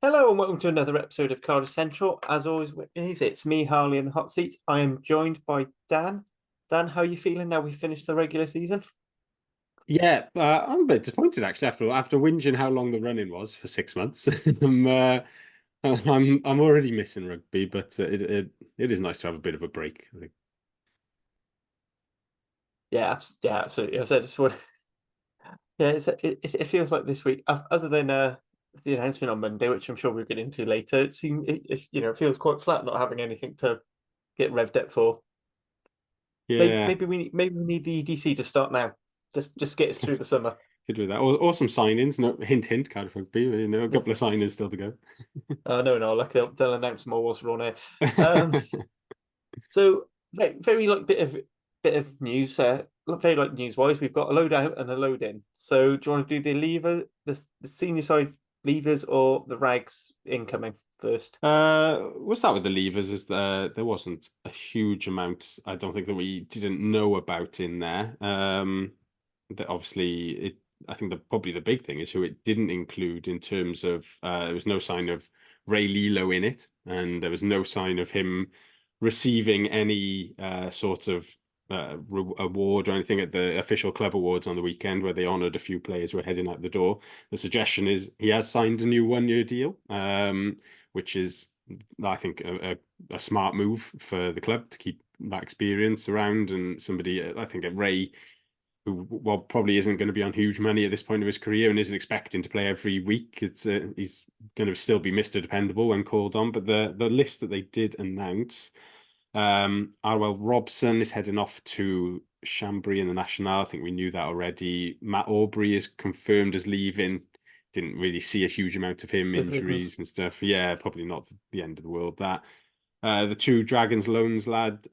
Hello and welcome to another episode of Cardiff Central. As always, it's me, Harley, in the hot seat. I am joined by Dan. Dan, how are you feeling now we've finished the regular season? Yeah, I'm a bit disappointed actually after whinging how long the run-in was for 6 months. I'm already missing rugby, but it is nice to have a bit of a break, I think. Yeah, absolutely. I said it's what. Yeah, it feels like this week, other than the announcement on Monday, which I'm sure we'll get into later. It feels quite flat not having anything to get revved up for. Maybe Yeah, maybe we need the EDC to start now. Just get us through the summer. could do that. Or some signings. No, hint, hint, Cardiff Rugby. A couple of signings still to go. No, like they'll announce more whilst we're on air. Um, So very like bit of news. Very like news wise, we've got a load out and a load in. So do you want to do the the senior side levers or the rags incoming first? We'll start with the levers. There wasn't a huge amount, I don't think, that we didn't know about in there. That obviously it. I think probably the big thing is who it didn't include in terms of there was no sign of Ray Lilo in it, and there was no sign of him receiving any sort of award or anything at the official club awards on the weekend where they honoured a few players who were heading out the door. The suggestion is he has signed a new 1 year deal, which is, I think, a smart move for the club to keep that experience around, and somebody, I think, at Ray, who probably isn't going to be on huge money at this point of his career and isn't expecting to play every week. He's going to still be Mr. Dependable when called on. But the list that they did announce, Arwell Robson is heading off to Chambry in the National. I think we knew that already. Matt Aubrey is confirmed as leaving. Didn't really see a huge amount of him, Good riddance. injuries and stuff. Yeah, probably not the end of the world, that. The two Dragons loans lads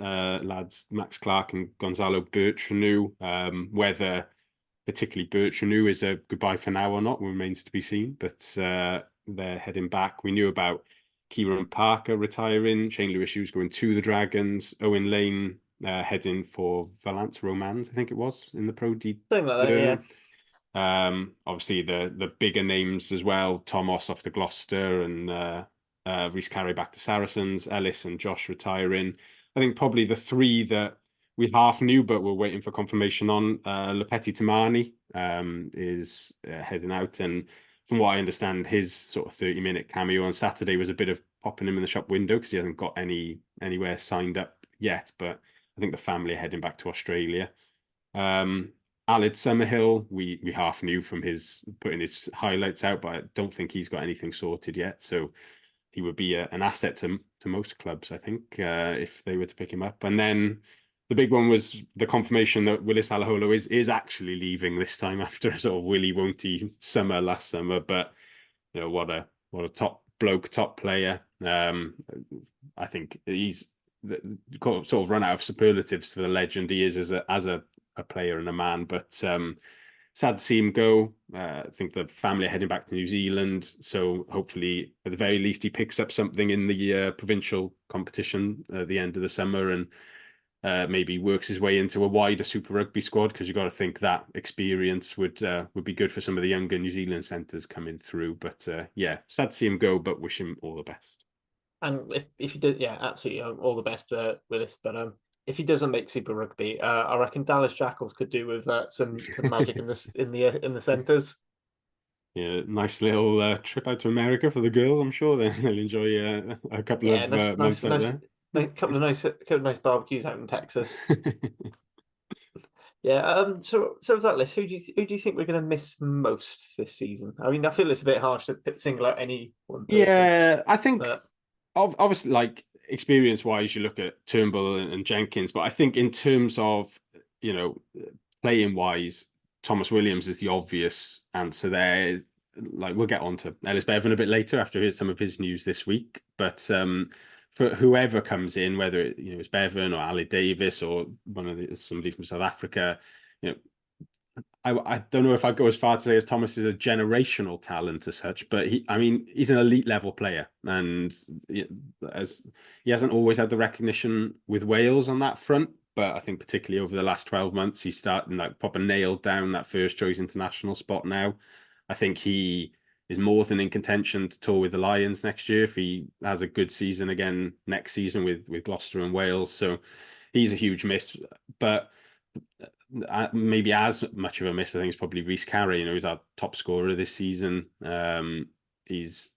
Max Clark and Gonzalo Bertranu. Whether particularly Bertranu is a goodbye for now or not remains to be seen. But they're heading back. We knew about Kieran Parker retiring, Shane Lewis Hughes going to the Dragons, Owen Lane heading for Valence Romans, I think it was, in the Pro Something like that, yeah. D2. Obviously the bigger names as well, Thomas off to Gloucester and Rhys Carey back to Saracens, Ellis and Josh retiring. I think probably the three that we half knew but we're waiting for confirmation on. Lopeti Tamani is heading out, and from what I understand, his sort of 30-minute cameo on Saturday was a bit of popping him in the shop window because he hasn't got anywhere signed up yet. But I think the family are heading back to Australia. Alid Summerhill, we half knew from his putting his highlights out, but I don't think he's got anything sorted yet. So he would be an asset to most clubs, I think, if they were to pick him up. And then the big one was the confirmation that Willis Alaholo is actually leaving this time after a sort of willy won'ty summer last summer. But what a top bloke, top player. I think he's sort of run out of superlatives for the legend he is as a player and a man. But sad to see him go. I think the family are heading back to New Zealand, so hopefully, at the very least, he picks up something in the provincial competition at the end of the summer, and maybe works his way into a wider Super Rugby squad. Because you've got to think that experience would be good for some of the younger New Zealand centres coming through. But yeah, sad to see him go, but wish him all the best. And if he did, yeah, absolutely, all the best with this. But if he doesn't make Super Rugby, I reckon Dallas Jackals could do with some magic in the centres. Yeah, nice little trip out to America for the girls. I'm sure they'll enjoy a couple Yeah, of months out there. couple of nice barbecues out in Texas. Yeah. So of that list, who do you think we're going to miss most this season? I mean, I feel it's a bit harsh to single out any one person, Yeah, I think but obviously, like experience wise, you look at Turnbull and Jenkins, but I think in terms of you know playing wise, Thomas Williams is the obvious answer there. Like we'll get on to Ellis Bevan a bit later after some of his news this week, but for whoever comes in, whether it's Bevan or Ali Davis or somebody from South Africa, you know, I don't know if I'd go as far to say as Thomas is a generational talent as such, but I mean, he's an elite level player, and as he hasn't always had the recognition with Wales on that front. But I think particularly over the last 12 months, he's starting like proper nailed down that first choice international spot now. I think he is more than in contention to tour with the Lions next year if he has a good season again next season with Gloucester and Wales. So he's a huge miss, but maybe as much of a miss, I think, is probably Reece Carey. He's our top scorer this season. He's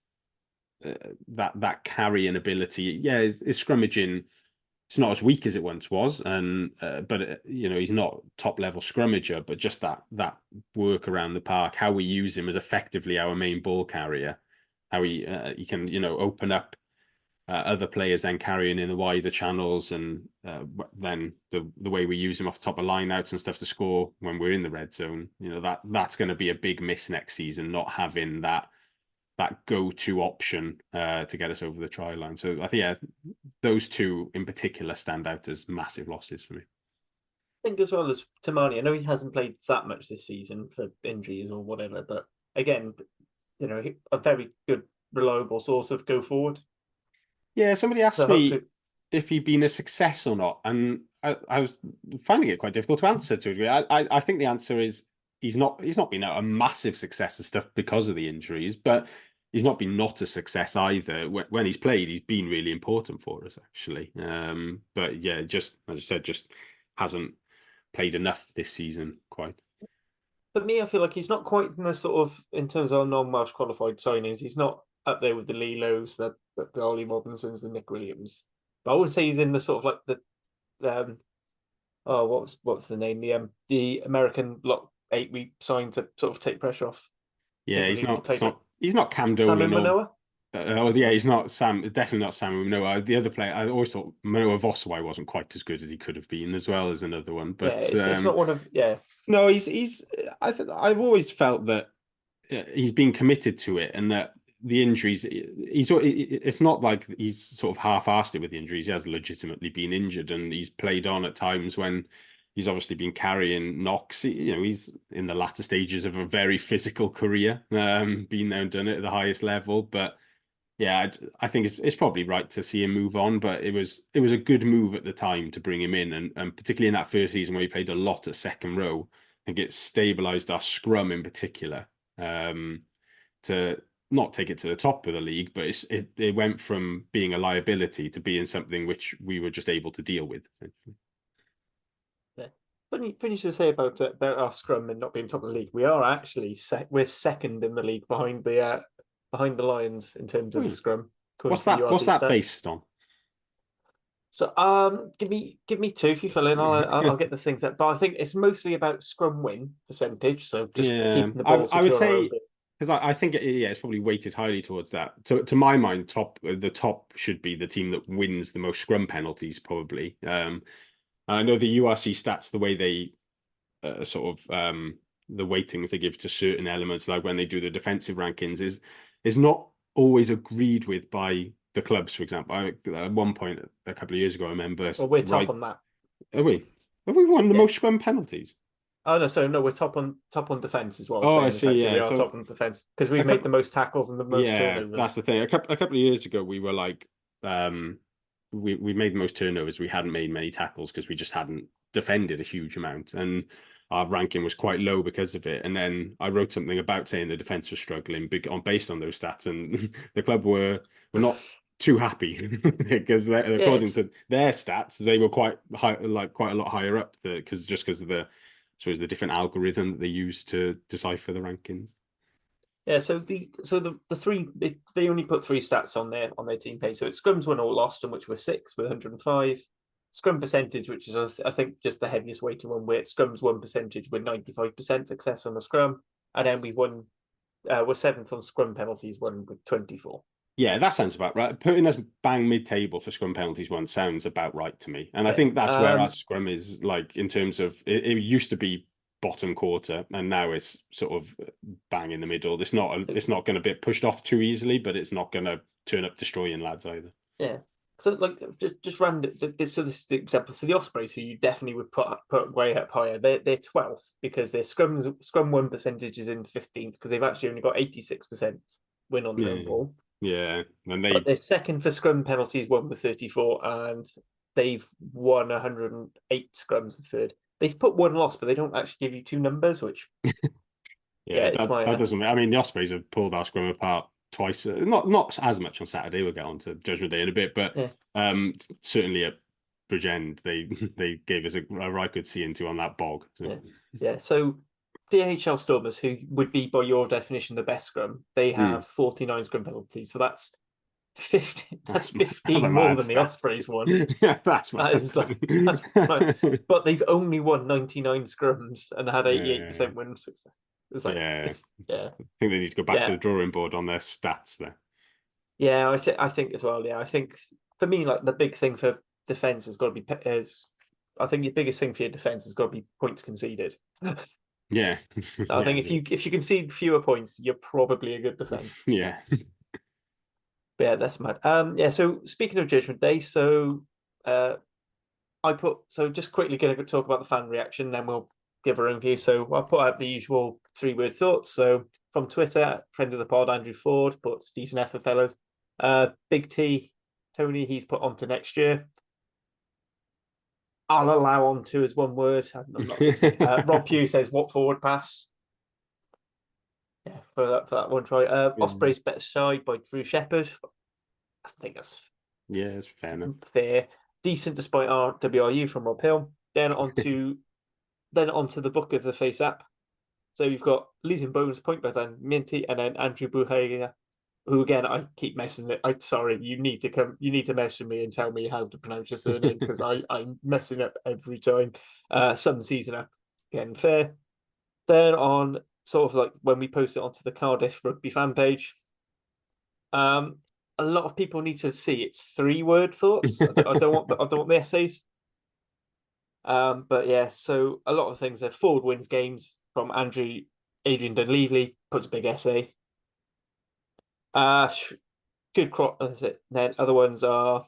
that carrying ability. Yeah, his scrummaging, it's not as weak as it once was, and but he's not top level scrummager, but just that work around the park, how we use him as effectively our main ball carrier, how he can open up other players then carrying in the wider channels, and then the way we use him off the top of lineouts and stuff to score when we're in the red zone. That's going to be a big miss next season, not having that go-to option to get us over the try line. So I think those two in particular stand out as massive losses for me. I think as well as Tamani, I know he hasn't played that much this season for injuries or whatever, but again, a very good, reliable source of go forward. Yeah, somebody asked me if he'd been a success or not, and I was finding it quite difficult to answer to a degree. I think the answer is he's not been a massive success and stuff because of the injuries, but he's not been not a success either. When he's played, he's been really important for us, actually. But yeah, just as I said, just hasn't played enough this season quite. For me, I feel like he's not quite in the sort of, in terms of non-Welsh qualified signings, he's not up there with the Lilos, the Ollie Robinsons, the Nick Williams. But I would say he's in the sort of like the what's the name? The American 8 we signed to sort of take pressure off. Yeah, he's not Cam Sam Dolan Manoa. Yeah, he's not Sam. Definitely not Sam Manoa. The other player, I always thought Manoa Vosawai wasn't quite as good as he could have been, as well as another one. But yeah, it's not one of No, he's. I've always felt that he's been committed to it, and that the injuries. It's not like he's sort of half-assed it with the injuries. He has legitimately been injured, and he's played on at times when he's obviously been carrying knocks. He's in the latter stages of a very physical career, been there and done it at the highest level. But yeah, I think it's probably right to see him move on. But it was a good move at the time to bring him in, and particularly in that first season where he played a lot at second row, I think it stabilised our scrum in particular, to not take it to the top of the league, but it went from being a liability to being something which we were just able to deal with. Yeah. Funny to say about our scrum and not being top of the league. We are actually we're second in the league behind the Lions in terms of scrum. What's that based on? So give me two if you fill in. I'll get the things up. But I think it's mostly about scrum win percentage. So just keeping the ball secure. I would say, because I think it's probably weighted highly towards that. To my mind, the top should be the team that wins the most scrum penalties, probably. I know the URC stats, the way they sort of the weightings they give to certain elements, like when they do the defensive rankings, is not always agreed with by the clubs. For example, at one point a couple of years ago, I remember. Well, we're top on that. Are we? Have we won the most scrum penalties? Oh no, so no, we're top on defense as well. Oh, I see. Yeah, we are top on defense because we've made the most tackles and the most turnovers. That's the thing. A couple of years ago, we were like, we made the most turnovers. We hadn't made many tackles because we just hadn't defended a huge amount, and our ranking was quite low because of it. And then I wrote something about saying the defense was struggling based on those stats, and the club were not too happy because according to their stats, they were quite high, like quite a lot higher up because of the, I suppose, the different algorithm that they use to decipher the rankings. Yeah, so the three they only put three stats on their team page. So it's scrums won or lost, in which we're 6 with 105. Scrum percentage, which is I think just the heaviest weighted one, where scrums won percentage with 95% success on the scrum, and then we're 7th on scrum penalties, won with 24. Yeah, that sounds about right. Putting us bang mid-table for scrum penalties one sounds about right to me. And I think that's where our scrum is, like, in terms of it used to be bottom quarter, and now it's sort of bang in the middle. It's not going to be pushed off too easily, but it's not going to turn up destroying lads either. Yeah. So like just random. So this is the example. So the Ospreys, who you definitely would put way up higher, they're 12th because their scrum win percentage is in 15th because they've actually only got 86% win on throw ball. Yeah, and but they're second for scrum penalties, won with 34, and they've won 108 scrums in third. They've put one loss, but they don't actually give you two numbers, which Yeah, Yeah, it's my that doesn't. I mean, the Ospreys have pulled our scrum apart twice. Not as much on Saturday. We'll get on to Judgment Day in a bit, but yeah. certainly at Bridgend they they gave us a right good see into on that bog. So. Yeah, yeah. So DHL Stormers, who would be by your definition the best scrum, they have 49 scrum penalties. So that's 50. That's that's a 15 more mad than the stat. Ospreys won. Yeah, that's That mad. is like that's right. But they've only won 99 scrums and had 88% win success. It's like Yeah, it's yeah, I think they need to go back to yeah, the drawing board on their stats there. yeah. I think as well. Yeah, I think for me, like the big thing for defense has got to be is I think the biggest thing for your defense has got to be points conceded. Yeah, I think if you concede fewer points, you're probably a good defense. yeah. But yeah, that's mad. Yeah. So speaking of Judgment Day, so just quickly going to talk about the fan reaction, then we'll give our own view. So I put out the usual 3-word thoughts. So from Twitter, friend of the pod, Andrew Ford, puts decent effort, fellas. Big T, Tony, he's put on to next year. I'll allow on to as one word. I'm not. Rob Pugh says, "What forward pass?" Yeah, for that one try. Osprey's better side by Drew Shepherd. I think that's Yeah, it's fair enough. fair. Decent despite our WRU from Rob Hill. Then onto the book of the face app. So you've got losing bonus point by Dan Minty and then Andrew Buhagia, who again I keep messing it. I'm sorry, you need to message me and tell me how to pronounce your surname because I'm messing up every time. Some season up again fair. Then on sort of like when we post it onto the Cardiff rugby fan page, a lot of people need to see it's 3-word thoughts. I don't want the essays. But yeah, so a lot of things are forward wins games from Adrian Dunleavy puts a big essay. Good crop. That's it. Then other ones are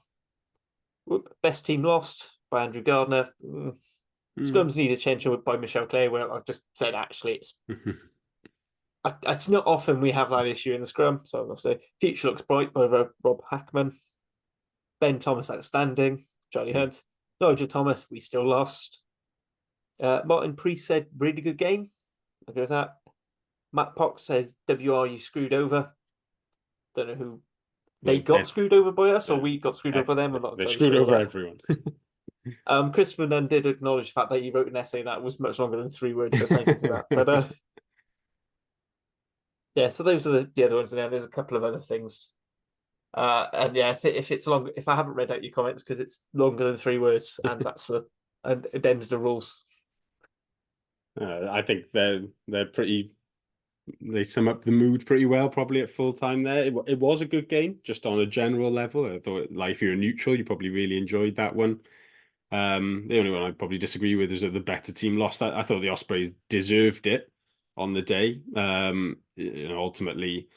best team lost by Andrew Gardner. Scrums need attention by Michelle Clay. Well, I've just said actually it's not often we have that issue in the scrum. So I'll say future looks bright by Rob Hackman. Ben Thomas outstanding. Charlie Hunt. Nigel Thomas, we still lost. Martin Priest said really good game. I agree with that. Matt Pox says WRU screwed over. Don't know who they got screwed over by us or we got screwed over by them. I'm not They entirely screwed sure over yet. everyone. Christopher Nunn did acknowledge the fact that he wrote an essay that was much longer than 3 words, so thank you for that. But yeah, so those are the other ones. And then there's a couple of other things. And yeah, if it's long, if I haven't read out your comments because it's longer than 3 words, and and it ends the rules. I think they're pretty. They sum up the mood pretty well, probably at full time there. It was a good game, just on a general level. I thought, like, if you're a neutral, you probably really enjoyed that one. The only one I'd probably disagree with is that the better team lost. I thought the Ospreys deserved it on the day. Ultimately,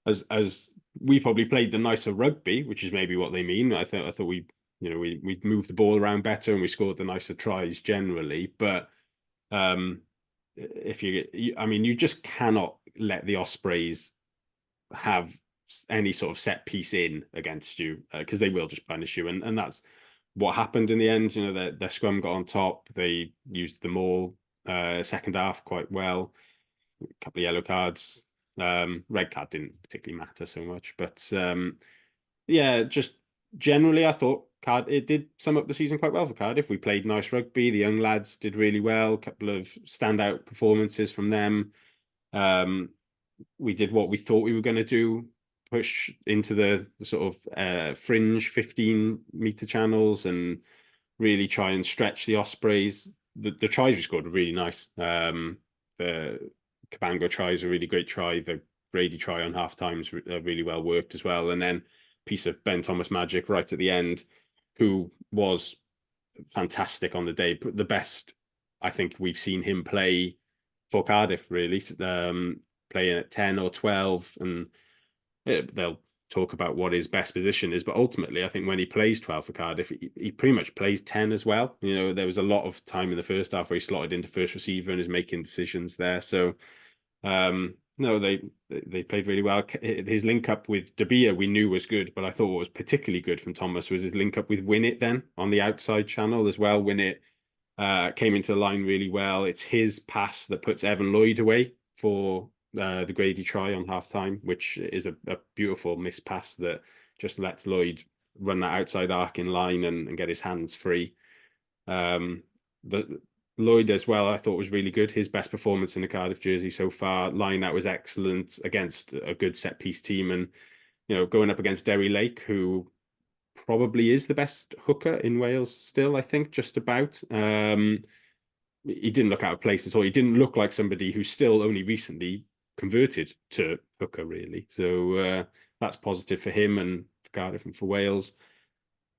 as we probably played the nicer rugby, which is maybe what they mean. I thought we moved the ball around better and we scored the nicer tries generally. But you just cannot let the Ospreys have any sort of set piece in against you because they will just punish you, and that's what happened in the end. Their scrum got on top. They used them all second half quite well. A couple of yellow cards. Red card didn't particularly matter so much, but yeah, just generally I thought it did sum up the season quite well for Cardiff. We played nice rugby. The young lads did really well. A couple of standout performances from them. We did what we thought we were going to do, push into the sort of fringe 15-meter channels and really try and stretch the Ospreys. The tries we scored were really nice. The Cabango try is a really great try. The Brady try on half times really well worked as well. And then piece of Ben Thomas magic right at the end, who was fantastic on the day. The best I think we've seen him play for Cardiff, really. Playing at 10 or 12, and they'll talk about what his best position is, but ultimately I think when he plays 12 for Cardiff, he pretty much plays 10 as well. There was a lot of time in the first half where he slotted into first receiver and is making decisions there. So no, they played really well. His link up with De Beer we knew was good, but I thought what was particularly good from Thomas was his link up with Winnett then on the outside channel as well. Winnett came into the line really well. It's his pass that puts Evan Lloyd away for the Grady try on half time, which is a beautiful missed pass that just lets Lloyd run that outside arc in line and get his hands free. The Lloyd as well, I thought was really good. His best performance in the Cardiff jersey so far. Line out was excellent against a good set piece team, and going up against Derry Lake, who probably is the best hooker in Wales still, I think, just about. He didn't look out of place at all. He didn't look like somebody who's still only recently converted to hooker, really. So that's positive for him and for Cardiff and for Wales.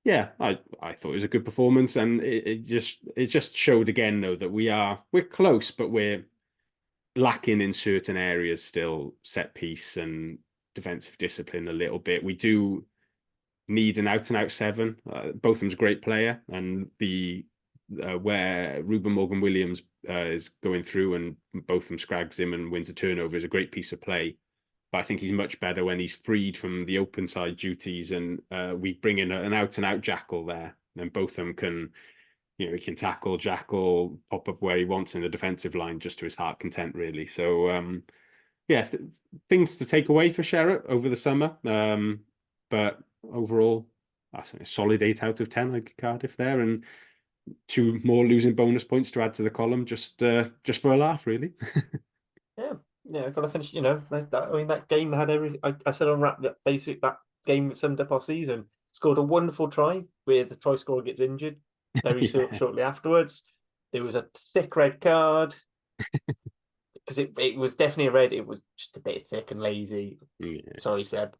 Yeah, I thought it was a good performance, and it just showed again though that we're close, but we're lacking in certain areas still, set piece and defensive discipline a little bit. We do need an out and out seven. Botham's a great player, and where Ruben Morgan Williams is going through and Botham scrags him and wins a turnover is a great piece of play. But I think he's much better when he's freed from the open side duties, and we bring in an out and out jackal there, and Botham can, he can tackle Jackal, pop up where he wants in the defensive line, just to his heart content, really. So yeah, things to take away for Sherratt over the summer. But overall, that's a solid 8 out of 10 like Cardiff there, and 2 more losing bonus points to add to the column, just for a laugh, really. Yeah, got to finish. That game had every. I said on Wrap that that game summed up our season. Scored a wonderful try where the try scorer gets injured very shortly afterwards. There was a thick red card because it was definitely a red. It was just a bit thick and lazy. Yeah. Sorry, Seb.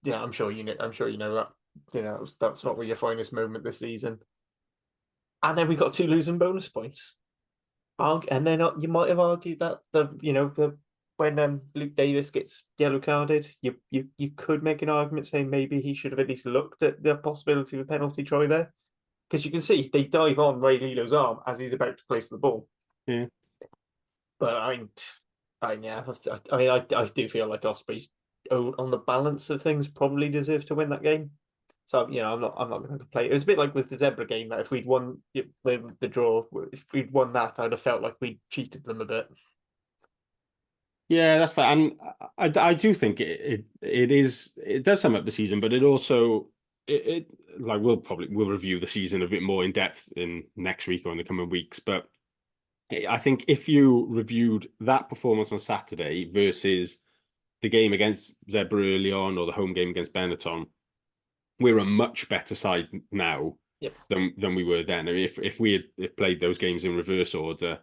Yeah, I'm sure you know. I'm sure you know that. That's not your finest moment this season. And then we got 2 losing bonus points. And then you might have argued that when Luke Davis gets yellow carded, you could make an argument saying maybe he should have at least looked at the possibility of a penalty try there, because you can see they dive on Ray Lilo's arm as he's about to place the ball. Yeah. But I do feel like Osprey, on the balance of things, probably deserve to win that game. So I'm not going to play. It was a bit like with the Zebra game that if we'd won the draw, if we'd won that, I'd have felt like we'd cheated them a bit. Yeah, that's fine. And I do think it does sum up the season, but it also like we'll review the season a bit more in depth in next week or in the coming weeks. But I think if you reviewed that performance on Saturday versus the game against Zebra early on or the home game against Benetton, we're a much better side now than we were then. I mean, if we had played those games in reverse order,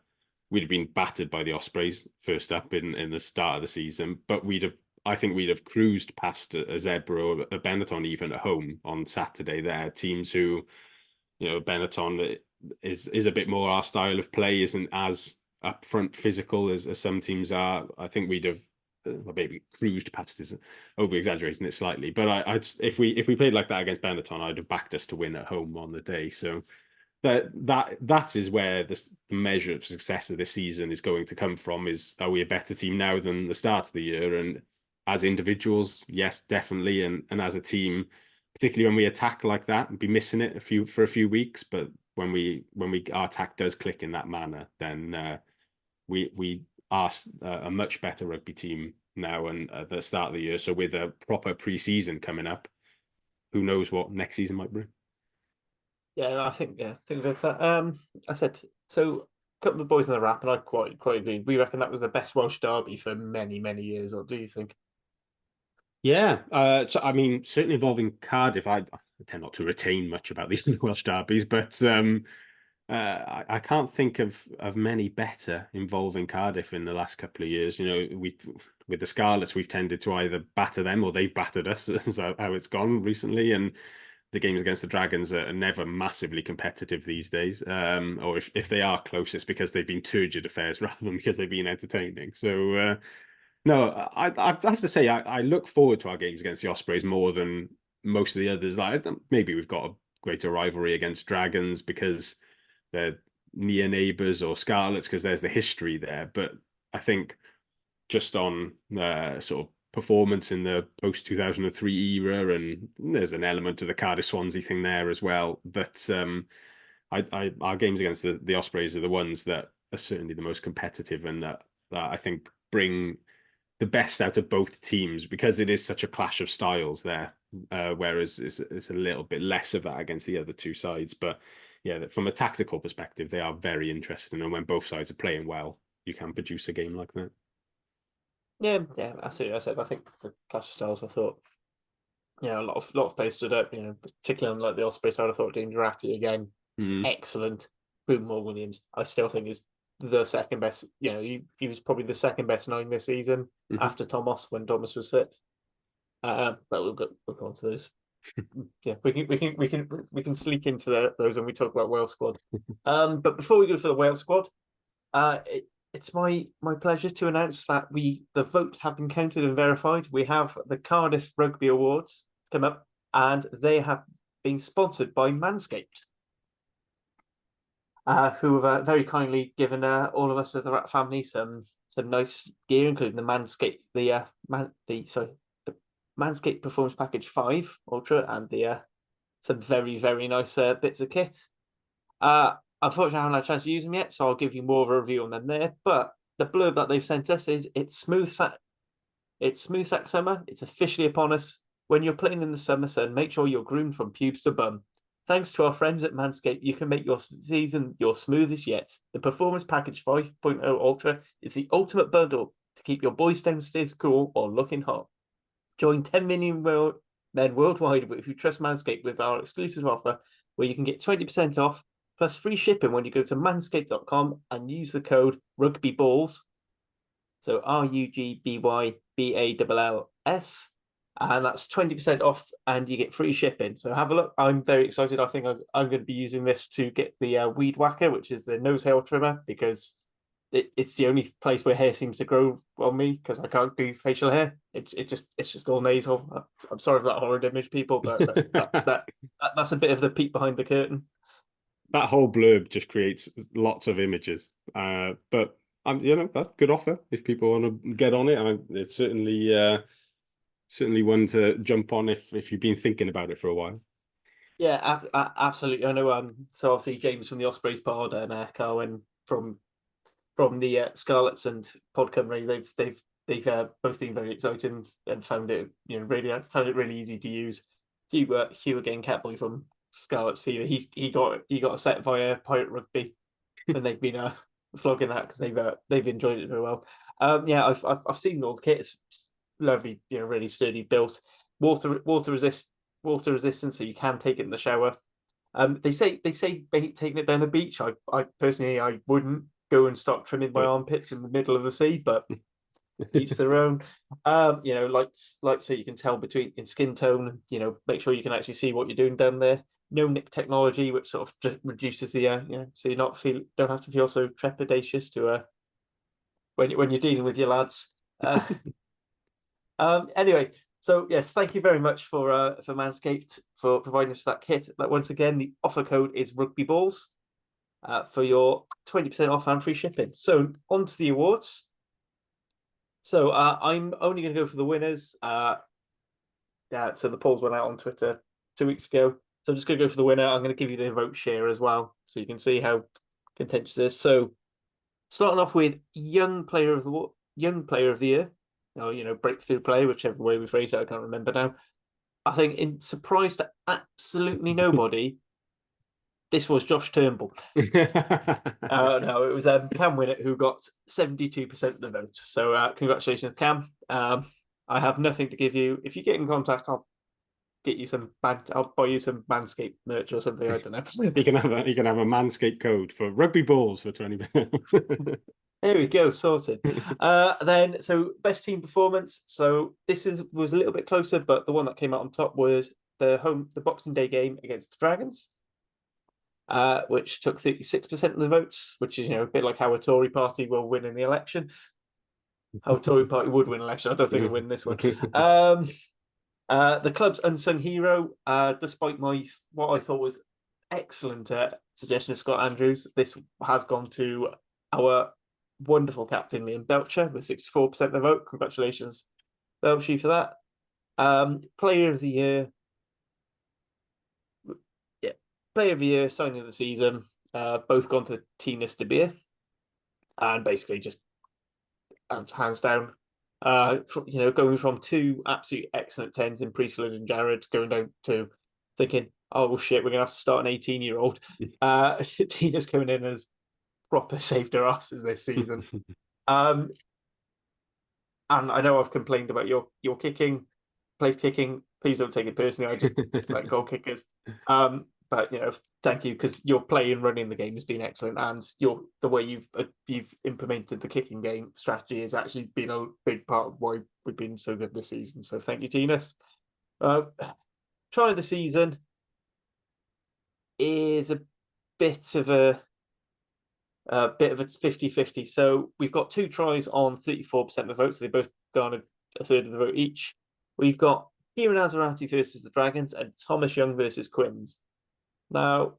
we'd have been battered by the Ospreys first up in the start of the season. But I think we'd have cruised past a Zebra or a Benetton even at home on Saturday. There, teams who, Benetton is a bit more our style of play, isn't as upfront physical as some teams are. I think we'd have maybe cruised past is over exaggerating it slightly, but if we played like that against Benetton, I'd have backed us to win at home on the day. So that is where the measure of success of this season is going to come from. Is, are we a better team now than the start of the year? And as individuals, yes, definitely, and as a team, particularly when we attack like that, and be missing it for a few weeks, but when our attack does click in that manner, then we are a much better rugby team now and at the start of the year. So with a proper pre-season coming up, who knows what next season might bring. Yeah, I think about that. I said so. A couple of boys in the Wrap, and I quite agree. We reckon that was the best Welsh derby for many, many years. Or do you think? Yeah. So I mean, certainly involving Cardiff, I tend not to retain much about the Welsh derbies, but I can't think of many better involving Cardiff in the last couple of years. With the Scarlets, we've tended to either batter them or they've battered us. Is how it's gone recently, and the games against the Dragons are never massively competitive these days. Or if they are close, it's because they've been turgid affairs rather than because they've been entertaining. So no, I have to say I look forward to our games against the Ospreys more than most of the others. Like maybe we've got a greater rivalry against Dragons because they're near neighbours, or Scarlets because there's the history there. But I think just on sort of performance in the post 2003 era, and there's an element to the Cardiff Swansea thing there as well, that our games against the Ospreys are the ones that are certainly the most competitive, and that I think bring the best out of both teams, because it is such a clash of styles there. Whereas it's a little bit less of that against the other two sides. But yeah, from a tactical perspective, they are very interesting. And when both sides are playing well, you can produce a game like that. Yeah, absolutely. I said I think for Clash of Styles, I thought a lot of players stood up. Particularly on like the Osprey side, I thought Dean Durrati again was excellent. Moore Williams, I still think is the second best. He was probably the second best 9 this season after Thomas when Thomas was fit. But we'll go on to those. Yeah, we can sleep into those when we talk about Wales squad. But before we go for the Wales squad, it's my pleasure to announce that the votes have been counted and verified. We have the Cardiff Rugby Awards come up, and they have been sponsored by Manscaped, who have very kindly given all of us as the Rat family some nice gear, including the Manscaped the Manscaped Performance Package 5 Ultra, and the some very, very nice bits of kit. Unfortunately, I haven't had a chance to use them yet, so I'll give you more of a review on them there. But the blurb that they've sent us is it's smooth sack summer. It's officially upon us. When you're playing in the summer sun, make sure you're groomed from pubes to bum. Thanks to our friends at Manscaped, you can make your season your smoothest yet. The Performance Package 5.0 Ultra is the ultimate bundle to keep your boys downstairs cool or looking hot. Join 10 million men worldwide who trust Manscaped with our exclusive offer, where you can get 20% off plus free shipping when you go to manscaped.com and use the code RugbyBalls. So RUGBYBALLS. And that's 20% off, and you get free shipping. So have a look. I'm very excited. I think I'm going to be using this to get the Weed Whacker, which is the nose hair trimmer, because it's the only place where hair seems to grow on me, because I can't do facial hair. It's just all nasal. I'm sorry for that horrid image, people, but that's a bit of the peek behind the curtain. That whole blurb just creates lots of images. But that's a good offer if people want to get on it. It's certainly one to jump on if you've been thinking about it for a while. Yeah, absolutely. I know. So obviously James from the Ospreys pod and Carwyn from the Scarlets and Pod Cymru, they've both been very excited and found it really easy to use. Hugh again, Catboy from Scarlet's Fever, he got a set via Pirate Rugby, and they've been flogging that because they've enjoyed it very well. I've seen all the kit. It's lovely, really sturdy built, water resistant, so you can take it in the shower. They say taking it down the beach. I personally I wouldn't go and start trimming my armpits in the middle of the sea, but each their own. Like so you can tell in skin tone. Make sure you can actually see what you're doing down there. No nick technology, which sort of just reduces the so you're don't have to feel so trepidatious to when you're dealing with your lads. Anyway, so yes, thank you very much for Manscaped for providing us that kit. That once again, the offer code is RugbyBalls for your 20% off and free shipping. So on to the awards. So I'm only going to go for the winners. So the polls went out on Twitter 2 weeks ago. So I'm just going to go for the winner. I'm going to give you the vote share as well, so you can see how contentious it is. So starting off with young player of the year, or breakthrough player, whichever way we phrase it, I can't remember now. I think in surprise to absolutely nobody, this was Josh Turnbull. No, it was Cam Winnett who got 72% of the votes. So congratulations, Cam. I have nothing to give you. If you get in contact, I'll get you I'll buy you some Manscaped merch or something. I don't know. You can have a Manscaped code for Rugby Balls for 20%. There we go, sorted. Then so best team performance. So this was a little bit closer, but the one that came out on top was the Boxing Day game against the Dragons, which took 36% of the votes, which is a bit like how a Tory party will win in the election. How a Tory party would win an election. I don't think it'll win this one. The club's unsung hero, despite what I thought was excellent suggestion of Scott Andrews, this has gone to our wonderful captain Liam Belcher with 64% of the vote. Congratulations, Belcher, for that. Player of the year. Yeah, player of the year, signing of the season. Both gone to Tina Stabir, and basically just hands down. Going from two absolute excellent tens in Priestland and Jared, going down to thinking, oh shit, we're gonna have to start an 18-year-old. Tina's coming in as proper saved her asses this season. And I know I've complained about your kicking, place kicking. Please don't take it personally. I just like goal kickers. But thank you, because your play and running the game has been excellent, and the way you've implemented the kicking game strategy has actually been a big part of why we've been so good this season. So thank you, Tinas. Try of the season is a bit of a 50-50. So we've got two tries on 34% of the vote, so they both garnered a third of the vote each. We've got Kieran Azarati versus the Dragons and Thomas Young versus Quins. Now,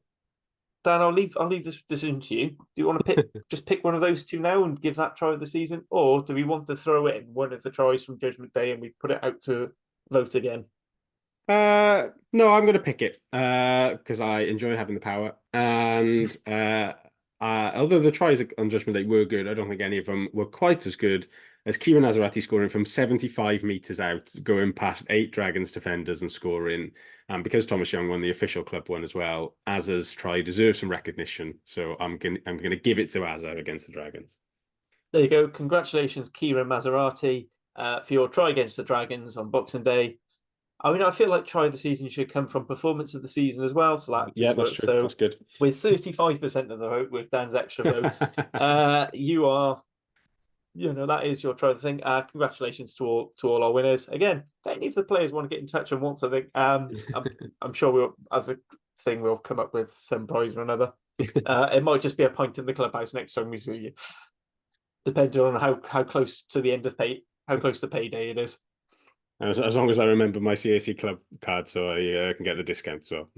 Dan, I'll leave this decision to you. Do you want to just pick one of those two now and give that try of the season, or do we want to throw in one of the tries from Judgment Day and we put it out to vote again? No, I'm going to pick it because I enjoy having the power. And although the tries on Judgment Day were good, I don't think any of them were quite as good as Kieran Azarati scoring from 75 meters out, going past 8 Dragons defenders and scoring. And because Thomas Young won the official club one as well, Azza's try deserves some recognition. So I'm gonna give it to Azza against the Dragons. There you go. Congratulations, Kieran Maserati, for your try against the Dragons on Boxing Day. I mean, I feel like try of the season should come from performance of the season as well. So that Yeah, that's works. true. So that's good. With 35% of the vote, with Dan's extra vote, you are, that is your try of the thing. Congratulations to all our winners. Again, if any of the players want to get in touch and want something, I'm sure as a thing, we'll come up with some prize or another. It might just be a pint in the clubhouse next time we see you, depending on how close to the end of how close to payday it is. As long as I remember my CAC club card, so I can get the discount as well.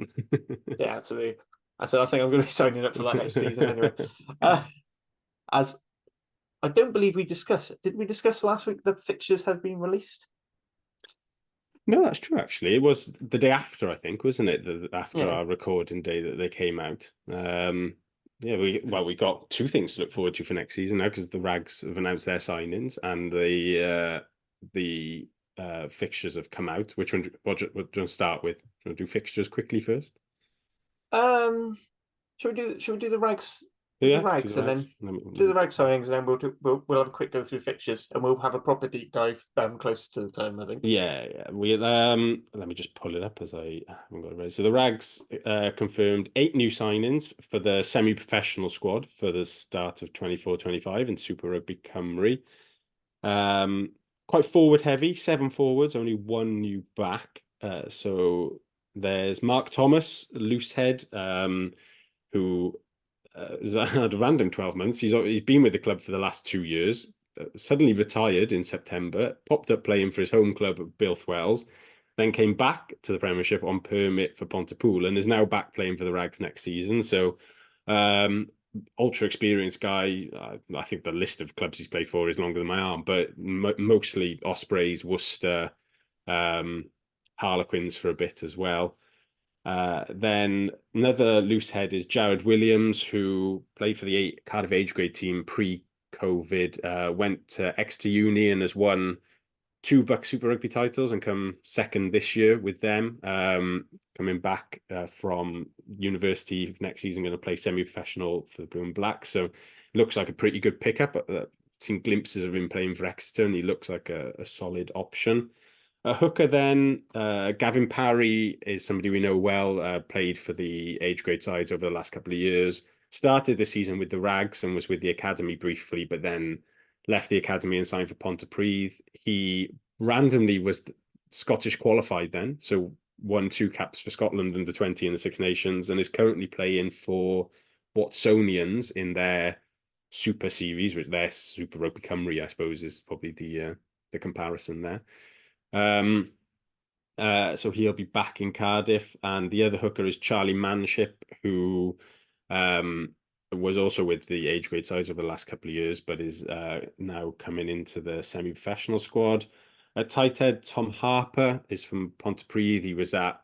Yeah, absolutely. So I think I'm going to be signing up for that next season anyway. As I don't believe we discussed. Did we discuss last week that fixtures have been released? No, that's true. Actually, it was the day after, I think, wasn't it? After our recording day that they came out. Yeah, we got two things to look forward to for next season now, because the Rags have announced their signings and the fixtures have come out. Which one? What do you want to start with? Do you want to do fixtures quickly first? Should we do the Rags? Yeah, the Rags, and then do the Rag signings, and then we'll have a quick go through fixtures, and we'll have a proper deep dive closer to the time, I think. Yeah. We let me just pull it up as I haven't got it ready. So the Rags confirmed 8 new signings for the semi-professional squad for the start of 24-25 in Super Rugby Cymru. Quite forward heavy, 7 forwards, only 1 new back. So there's Mark Thomas, loose head, who has had a random 12 months. He's been with the club for the last 2 years. Suddenly retired in September, popped up playing for his home club at Bilthwells, then came back to the Premiership on permit for Pontypool and is now back playing for the Rags next season. So ultra experienced guy. I think the list of clubs he's played for is longer than my arm, but mostly Ospreys, Worcester, Harlequins for a bit as well. Then another loose head is Jared Williams, who played for the Cardiff age grade team pre-COVID, went to Exeter Uni and has won 2 Buck Super Rugby titles and come second this year with them. Coming back from university next season, going to play semi-professional for the Blue and Black. So it looks like a pretty good pickup. I've seen glimpses of him playing for Exeter, and he looks like a solid option. A hooker then, Gavin Parry is somebody we know well, played for the age grade sides over the last couple of years. Started the season with the Rags and was with the academy briefly, but then left the academy and signed for Pontypridd. He randomly was Scottish qualified then, so won 2 caps for Scotland under 20 in the Six Nations, and is currently playing for Watsonians in their Super Series, which their Super Rugby Cymru, I suppose, is probably the comparison there. So he'll be back in Cardiff, and the other hooker is Charlie Manship, who was also with the age grade sides over the last couple of years, but is now coming into the semi-professional squad. At tight head, Tom Harper is from Pontypridd. He was at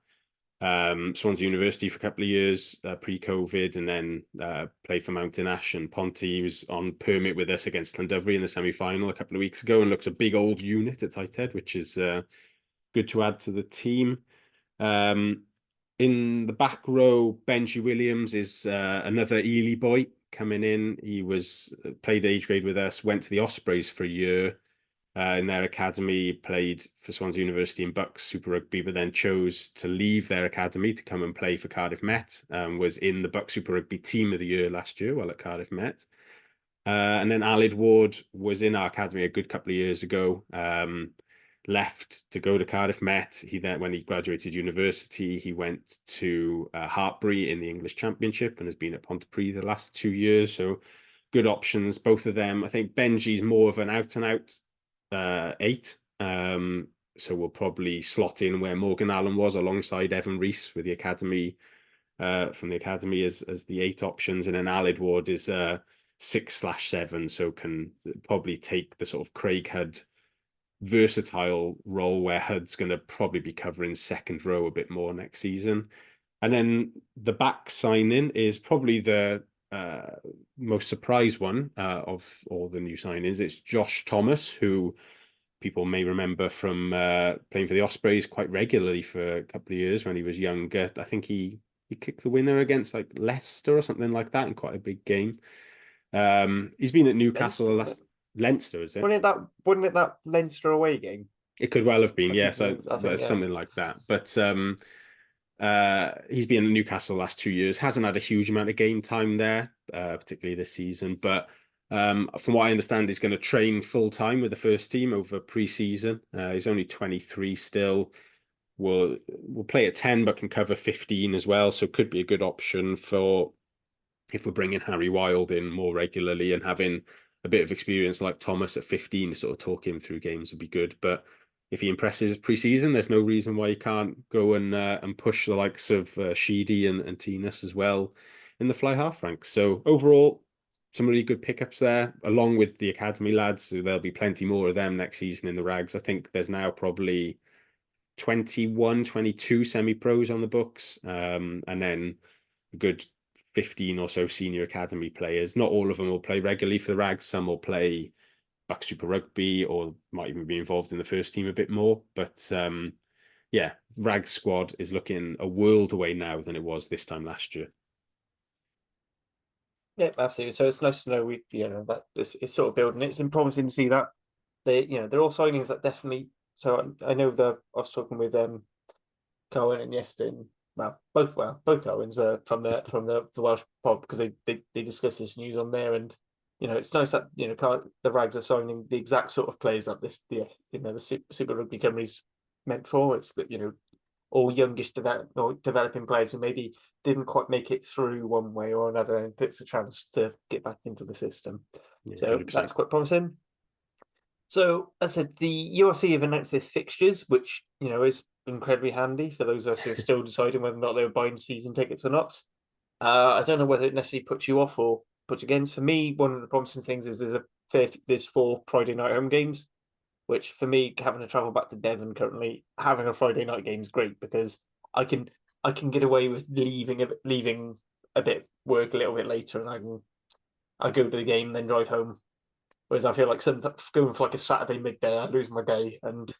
Swansea University for a couple of years pre-COVID, and then played for Mountain Ash and Ponte. He was on permit with us against Llandovery in the semi-final a couple of weeks ago, and looks a big old unit at tight head, which is good to add to the team. In the back row, Benji Williams is another Ely boy coming in. He was played age grade with us, went to the Ospreys for a year in their academy, played for Swansea University in Bucks Super Rugby, but then chose to leave their academy to come and play for Cardiff Met. Was in the Bucks Super Rugby team of the year last year while at Cardiff Met. And then Aled Ward was in our academy a good couple of years ago. Left to go to Cardiff Met. He then, when he graduated university, he went to Hartpury in the English Championship and has been at Pontypridd the last 2 years. So good options, both of them. I think Benji's more of an out and out 8. So we'll probably slot in where Morgan Allen was alongside Evan Rees with the academy from the academy as the 8 options, and then Aled Ward is 6/7, so can probably take the sort of Craig Hood versatile role where Hud's going to probably be covering second row a bit more next season. And then the back signing is probably the most surprise one of all the new signings. It's Josh Thomas, who people may remember from playing for the Ospreys quite regularly for a couple of years when he was younger. I think he kicked the winner against like Leicester or something like that in quite a big game. He's been at Newcastle last. Leinster, is it? Wasn't it that Leinster away game? It could well have been, I yeah. think, So I think, yeah. something like that. But he's been at Newcastle the last 2 years. Hasn't had a huge amount of game time there, particularly this season. But from what I understand, he's going to train full time with the first team over pre-season. He's only 23 still. Will play at 10, but can cover 15 as well. So could be a good option for if we're bringing Harry Wild in more regularly and having a bit of experience like Thomas at 15 to sort of talk him through games would be good. But if he impresses pre-season, there's no reason why he can't go and push the likes of Sheedy and Tinas as well in the fly half ranks. So overall, some really good pickups there, along with the academy lads. So there'll be plenty more of them next season in the Rags. I think there's now probably 21, 22 semi-pros on the books, and then a good 15 or so senior academy players. Not all of them will play regularly for the Rags. Some will play Buck Super Rugby or might even be involved in the first team a bit more. But yeah, Rags squad is looking a world away now than it was this time last year. Yeah, absolutely. So it's nice to know that this is sort of building. It's promising to see that they're all signings that definitely. So I know I was talking with Cohen and Yestin. Both Cohens from the Welsh pod, because they discussed this news on there, and it's nice that the Rags are signing the exact sort of players that the Super Rugby Cymru's meant for. It's that all youngish developing players who maybe didn't quite make it through one way or another, and it's a chance to get back into the system. Yeah, so 100%. That's quite promising. So, as I said, the URC have announced their fixtures, which is incredibly handy for those of us who are still deciding whether or not they were buying season tickets or not. I don't know whether it necessarily puts you off or puts you against. For me, one of the promising things is there's 4 Friday night home games, which for me, having to travel back to Devon currently, having a Friday night game is great because I can get away with leaving a bit work a little bit later, and I go to the game and then drive home. Whereas I feel like sometimes going for like a Saturday midday, I lose my day, and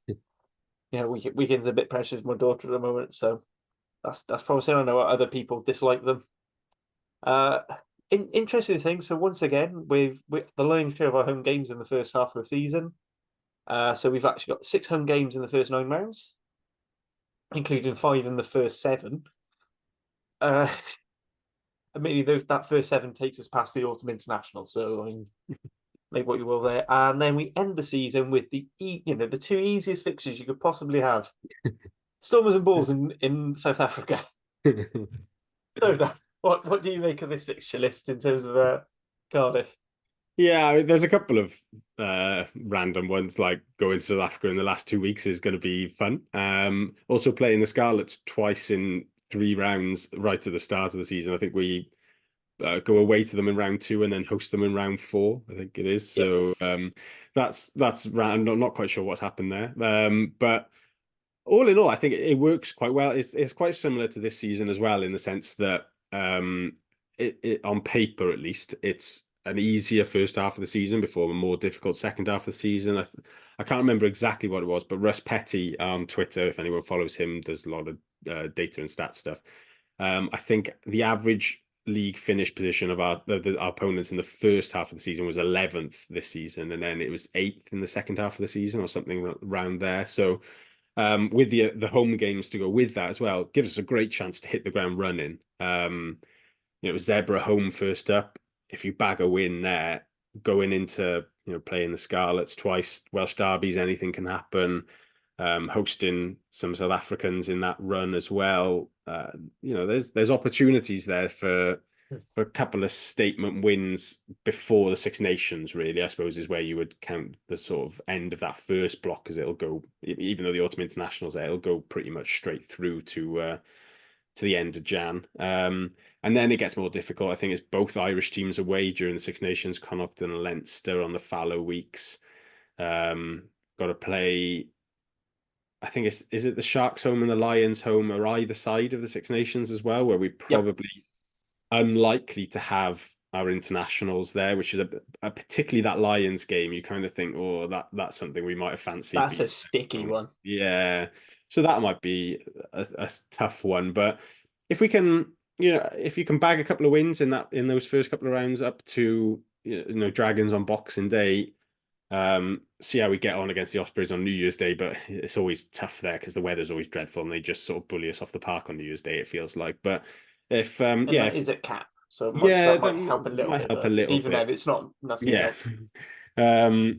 weekends are a bit precious with my daughter at the moment, so that's promising. I know other people dislike them. Interesting thing. So once again, with the lion's share of our home games in the first half of the season. So we've actually got 6 home games in the first 9 rounds, including 5 in the first 7. Admittedly, that first 7 takes us past the autumn international, so I mean, make what you will there. And then we end the season with the 2 easiest fixtures you could possibly have: Stormers and Bulls in South Africa. So, Dan, what do you make of this fixture list in terms of Cardiff? Yeah, I mean, there's a couple of random ones, like going to South Africa in the last 2 weeks is going to be fun. Also playing the Scarlets twice in 3 rounds right at the start of the season. I think we go away to them in round 2 and then host them in round 4, I think it is. So that's I'm not quite sure what's happened there. But all in all, I think it works quite well. It's quite similar to this season as well, in the sense that it on paper at least, it's an easier first half of the season before a more difficult second half of the season. I can't remember exactly what it was, but Russ Petty on Twitter, if anyone follows him, does a lot of data and stat stuff. I think the average league finish position of our opponents in the first half of the season was 11th this season, and then it was 8th in the second half of the season, or something around there. So with the home games to go with that as well, gives us a great chance to hit the ground running. Zebra home first up. If you bag a win there, going into playing the Scarlets twice, Welsh derbies, anything can happen. Hosting some South Africans in that run as well. There's opportunities there for a couple of statement wins before the Six Nations, really, I suppose, is where you would count the sort of end of that first block, because it'll go, even though the Autumn International's there, it'll go pretty much straight through to the end of Jan. And then it gets more difficult. I think it's both Irish teams away during the Six Nations, Connacht and Leinster on the fallow weeks. Got to play, I think is it the Sharks home and the Lions home are either side of the Six Nations as well, where we Yep, probably unlikely to have our internationals there, which is a particularly that Lions game. You kind of think, oh, that's something we might have fancied, but that's a sticky one. yeah. So that might be a tough one. But if we can, if you can bag a couple of wins in those first couple of rounds up to Dragons on Boxing Day, see how we get on against the Ospreys on New Year's Day. But it's always tough there because the weather's always dreadful and they just sort of bully us off the park on New Year's Day, it feels like. But if And that is at cap, so yeah, that that might help a little might bit, help a but little even bit. then, it's not nothing Yeah. else.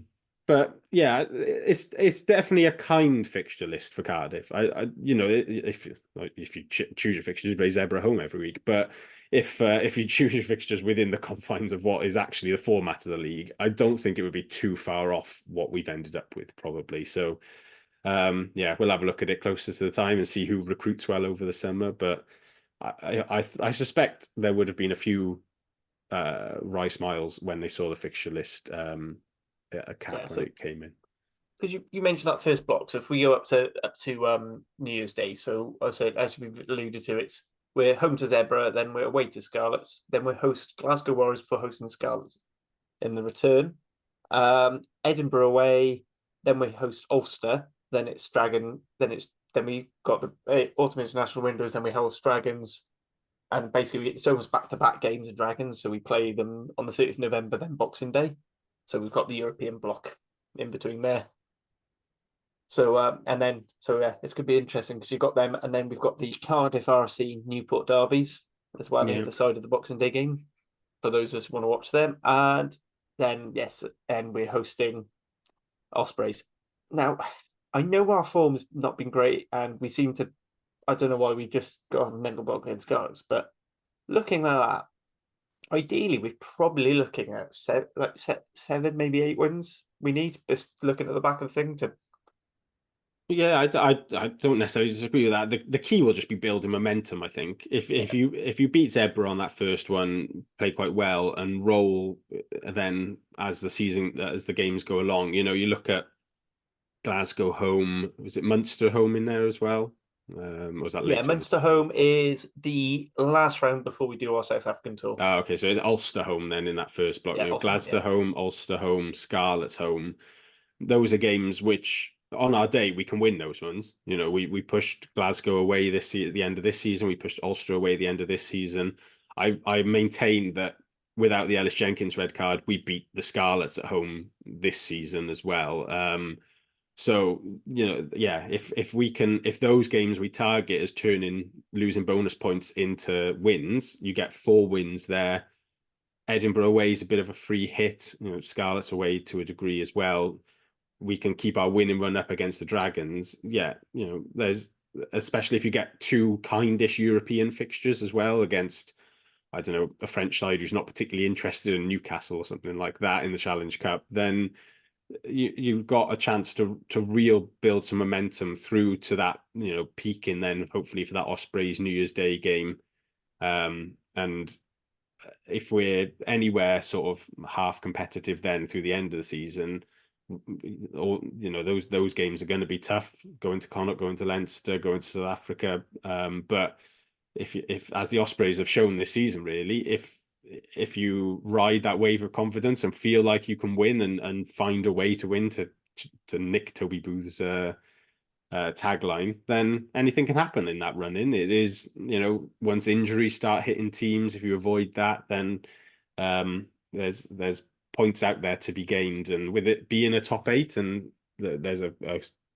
But yeah, it's definitely a kind fixture list for Cardiff. If you choose your fixtures, you play Zebra home every week. But if you choose your fixtures within the confines of what is actually the format of the league, I don't think it would be too far off what we've ended up with, probably. So yeah, we'll have a look at it closer to the time and see who recruits well over the summer. But I suspect there would have been a few Rice Miles when they saw the fixture list at a Yeah, cap when so it came in. because you mentioned that first block, so if we go up to New Year's Day, so I said, as we've alluded to, we're home to Zebra, then we're away to Scarlets, then we host Glasgow Warriors before hosting Scarlets in the return. Edinburgh away, then we host Ulster, then it's Dragon, then we've got the Autumn International windows, then we host Dragons, and basically it's almost back-to-back games of Dragons, so we play them on the 30th of November, then Boxing Day. So we've got the European block in between there. So yeah, it's gonna be interesting because you've got them, and then we've got the Cardiff RC Newport derbies as well Yeah. either side of the Boxing Day game for those of us who want to watch them. And then yes, and we're hosting Ospreys. Now, I know our form's not been great, and we seem to. I don't know why we just got a mental block against Scarlets, but looking at that, ideally we're probably looking at seven, maybe 8 wins. We need just looking at the back of the thing to. Yeah, I don't necessarily disagree with that. The key will just be building momentum, I think. Yeah, If you beat Zebra on that first one, play quite well and roll, then as the games go along, you look at Glasgow home. Was it Munster home in there as well? Or was that yeah. later in the Munster season? home is the last round before we do our South African tour. Oh, okay, so Ulster home then in that first block. Yeah, Ulster home. Glasgow Yeah, home, Ulster home, Scarlets home. Those are games which on our day we can win those ones. We pushed Glasgow away at the end of this season. We pushed Ulster away at the end of this season. I maintain that without the Ellis Jenkins red card, we beat the Scarlets at home this season as well. So yeah, if those games we target as turning losing bonus points into wins, you get 4 wins there. Edinburgh away is a bit of a free hit. Scarlets away to a degree as well. We can keep our winning run up against the Dragons. Yeah, there's, especially if you get 2 kindish European fixtures as well against, I don't know, a French side who's not particularly interested in Newcastle or something like that in the Challenge Cup, then you've got a chance to real build some momentum through to that peak, and then hopefully for that Ospreys New Year's Day game. And if we're anywhere sort of half competitive then through the end of the season, or those games are going to be tough. Going to Connacht, going to Leinster, going to South Africa. But if as the Ospreys have shown this season, really, if you ride that wave of confidence and feel like you can win and find a way to win to nick Toby Booth's tagline, then anything can happen in that run in. It is, once injuries start hitting teams, if you avoid that, then there's points out there to be gained. And with it being a top 8 and there's a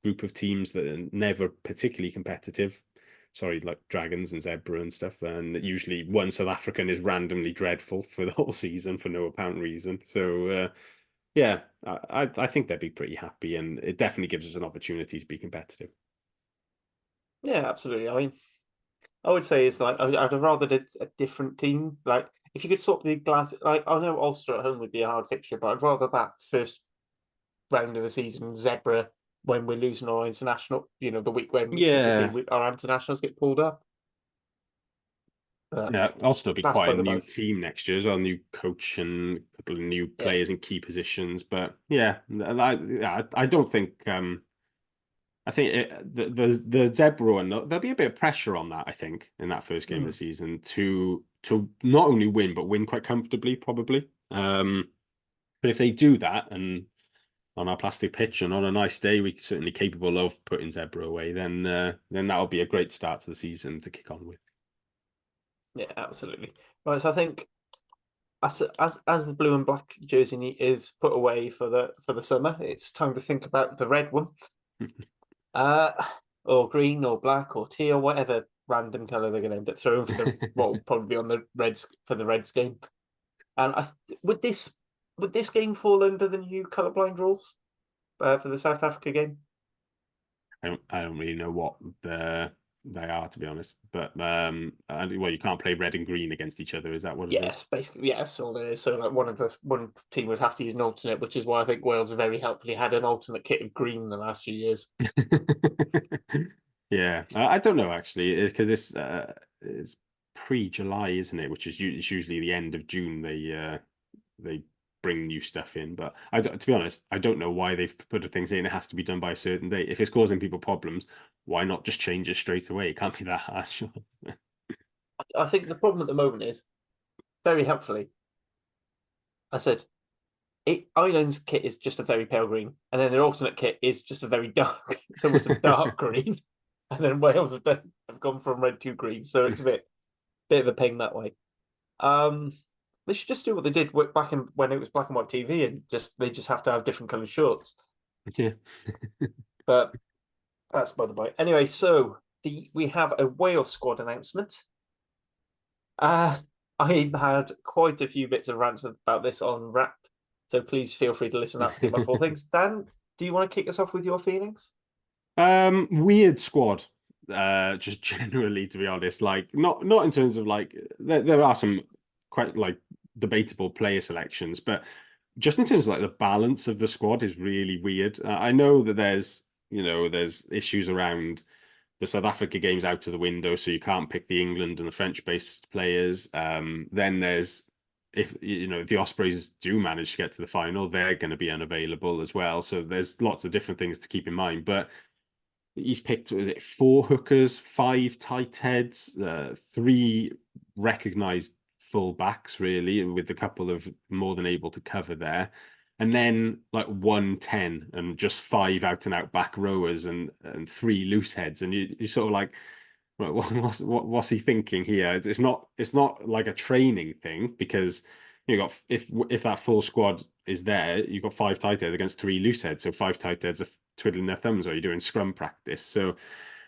group of teams that are never particularly competitive, sorry, like Dragons and Zebra and stuff, and usually one South African is randomly dreadful for the whole season for no apparent reason. So yeah, I think they'd be pretty happy, and it definitely gives us an opportunity to be competitive. Yeah, absolutely. I mean, I would say it's like I'd rather it's a different team. Like if you could swap the glass, like I know Ulster at home would be a hard fixture, but I'd rather that first round of the season Zebra when we're losing our international. The week when Yeah, typically our internationals get pulled up. But yeah, I'll still be that's quite by a the new by. team next year as well, new coach and a couple of new Yeah. players in key positions. But yeah, I don't think I think the Zebra one, there'll be a bit of pressure on that. I think in that first game of the Mm. season to not only win but win quite comfortably, probably. But if they do that and on our plastic pitch and on a nice day, we're certainly capable of putting Zebra away. Then that'll be a great start to the season to kick on with. Yeah, absolutely. Right, so I think as the blue and black jersey is put away for the summer, it's time to think about the red one. Uh, or green or black or teal, whatever random color they're going to end up throwing for the what will probably be on the Reds for the Reds game. And would this game fall under the new colorblind rules for the South Africa game? I don't really know what they are, to be honest. But well, you can't play red and green against each other. Is that what it is? Yes, basically, yes. All there is. So, like, one team would have to use an alternate, which is why I think Wales very helpfully had an alternate kit of green in the last few years. Yeah, I don't know actually, because it's pre-July, isn't it? Which is it's usually the end of June. They bring new stuff in, but to be honest, I don't know why they've put a thing saying it has to be done by a certain date. If it's causing people problems, why not just change it straight away? It can't be that harsh. I think the problem at the moment is very helpfully. I said Ireland's kit is just a very pale green, and then their alternate kit is just a very dark. It's almost a dark green, and then Wales have gone from red to green, so it's a bit of a pain that way. They should just do what they did back in when it was black and white TV, and they just have to have different coloured shorts. Yeah. But that's by the by. Anyway, so we have a Wales squad announcement. I had quite a few bits of rants about this on Rap, so please feel free to listen out to get my full things. Dan, do you want to kick us off with your feelings? Weird squad. Just generally, to be honest, like not in terms of like there are some quite like debatable player selections, but just in terms of like the balance of the squad is really weird. I know that there's issues around the South Africa games out to the window, so you can't pick the England and the French-based players. Then there's if the Ospreys do manage to get to the final, they're going to be unavailable as well. So there's lots of different things to keep in mind, but he's picked 4 hookers, 5 tight heads, 3 recognized full backs, really, with a couple of more than able to cover there. And then like 110 and just 5 out and out back rowers and 3 loose heads. And you sort of like, what's he thinking here? It's not like a training thing, because you got if that full squad is there, you've got 5 tight heads against 3 loose heads. So 5 tight heads are twiddling their thumbs, or you're doing scrum practice. So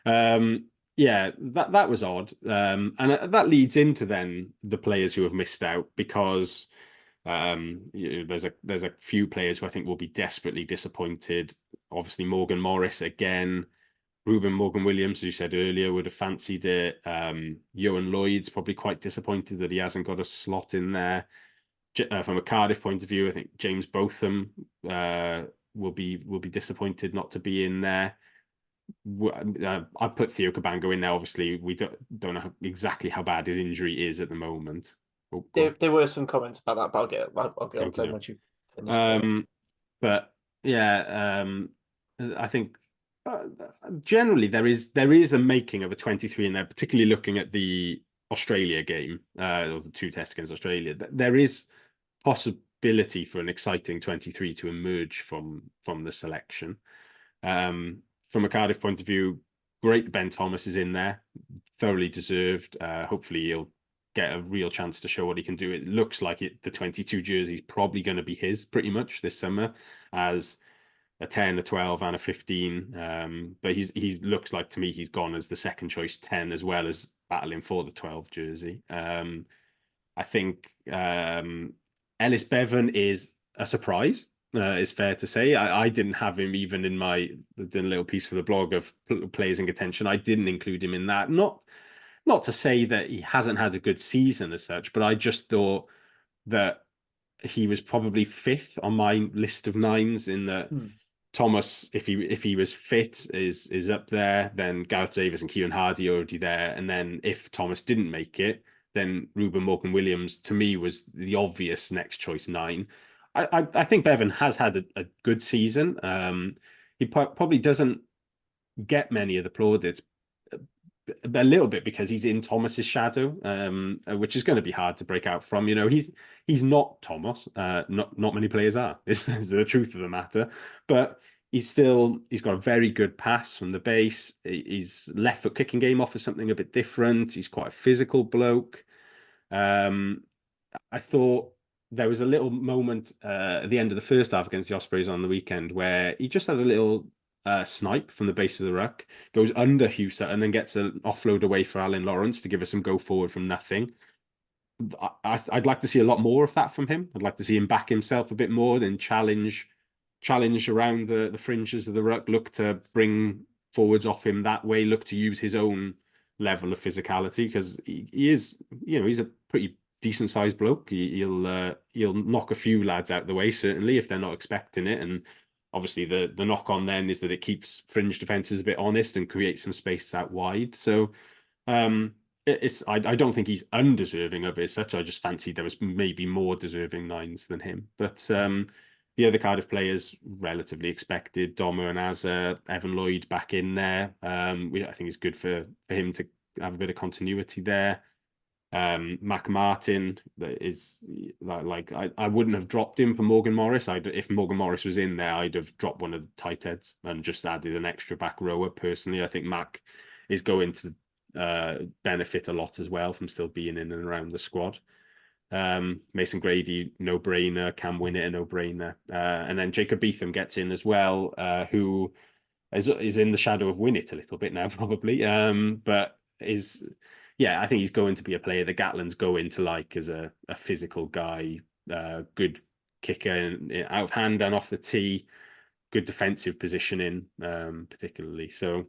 yeah, that was odd. And that leads into then the players who have missed out, because there's a few players who I think will be desperately disappointed. Obviously, Morgan Morris again. Ruben Morgan Williams, as you said earlier, would have fancied it. Johan Lloyd's probably quite disappointed that he hasn't got a slot in there. From a Cardiff point of view, I think James Botham will be disappointed not to be in there. I put Theo Cabango in there. Obviously, we don't know exactly how bad his injury is at the moment. There were some comments about that, but I'll get on to them Okay. once you finish. But Yeah, I think uh, generally there is a making of a 23 in there, particularly looking at the Australia game, or the two tests against Australia. There is possibility for an exciting 23 to emerge from the selection. From a Cardiff point of view, great Ben Thomas is in there, thoroughly deserved. Hopefully he'll get a real chance to show what he can do. It looks like the 22 jersey is probably going to be his pretty much this summer as a 10, a 12, and a 15. But he looks like to me he's gone as the second choice 10 as well as battling for the 12 jersey. I think Ellis Bevan is a surprise. It's fair to say. I didn't have him even in my done a little piece for the blog of players in contention. I didn't include him in that. Not to say that he hasn't had a good season as such, but I just thought that he was probably fifth on my list of nines in the Thomas, if he was fit, is up there. Then Gareth Davis and Kieran Hardy are already there. And then if Thomas didn't make it, then Ruben Morgan Williams to me was the obvious next choice nine. I think Bevan has had a good season. He probably doesn't get many of the plaudits a little bit because he's in Thomas's shadow, which is going to be hard to break out from. He's not Thomas. Not many players are. Is the truth of the matter. But he's got a very good pass from the base. His left foot kicking game offers something a bit different. He's quite a physical bloke. I thought there was a little moment at the end of the first half against the Ospreys on the weekend where he just had a little snipe from the base of the ruck, goes under Huser, and then gets an offload away for Alan Lawrence to give us some go forward from nothing. I'd like to see a lot more of that from him. I'd like to see him back himself a bit more and challenge around the fringes of the ruck, look to bring forwards off him that way, look to use his own level of physicality because he is, he's a pretty decent sized bloke. He'll knock a few lads out the way, certainly, if they're not expecting it. And obviously the knock on then is that it keeps fringe defenses a bit honest and creates some space out wide. So I don't think he's undeserving of it as such. I just fancied there was maybe more deserving nines than him. But the other Cardiff players relatively expected. Doma and Azza, Evan Lloyd back in there. I think it's good for him to have a bit of continuity there. Mac Martin is like I wouldn't have dropped him for Morgan Morris. If Morgan Morris was in there, I'd have dropped one of the tight heads and just added an extra back rower. Personally, I think Mac is going to benefit a lot as well from still being in and around the squad. Mason Grady, no brainer. Cam Winnett, a no brainer. And then Jacob Beetham gets in as well, who is in the shadow of Winnett a little bit now, probably. But I think he's going to be a player that Gatland's going to like as a physical guy, good kicker out of hand and off the tee, good defensive positioning, particularly. So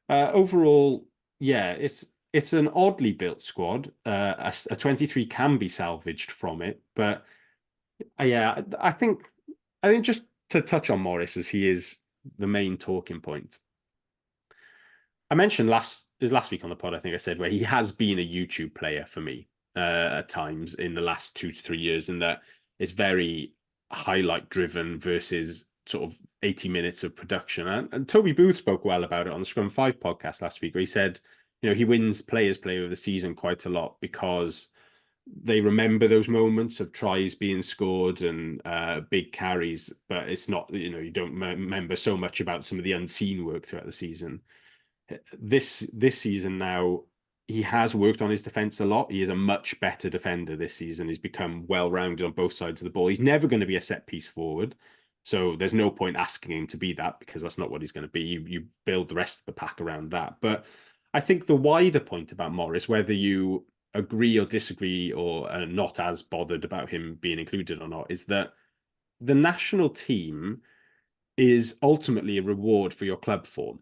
overall, it's an oddly built squad. A 23 can be salvaged from it, but I think just to touch on Morris as he is the main talking point. I mentioned last week on the pod, I think I said, where he has been a YouTube player for me at times in the last 2 to 3 years, and that it's very highlight driven versus sort of 80 minutes of production. And Toby Booth spoke well about it on the Scrum 5 podcast last week, where he said, he wins Players Player of the Season quite a lot because they remember those moments of tries being scored and big carries, but it's not, you don't remember so much about some of the unseen work throughout the season. This season now, he has worked on his defense a lot. He is a much better defender this season. He's become well-rounded on both sides of the ball. He's never going to be a set-piece forward, so there's no point asking him to be that because that's not what he's going to be. You build the rest of the pack around that. But I think the wider point about Morris, whether you agree or disagree or are not as bothered about him being included or not, is that the national team is ultimately a reward for your club form.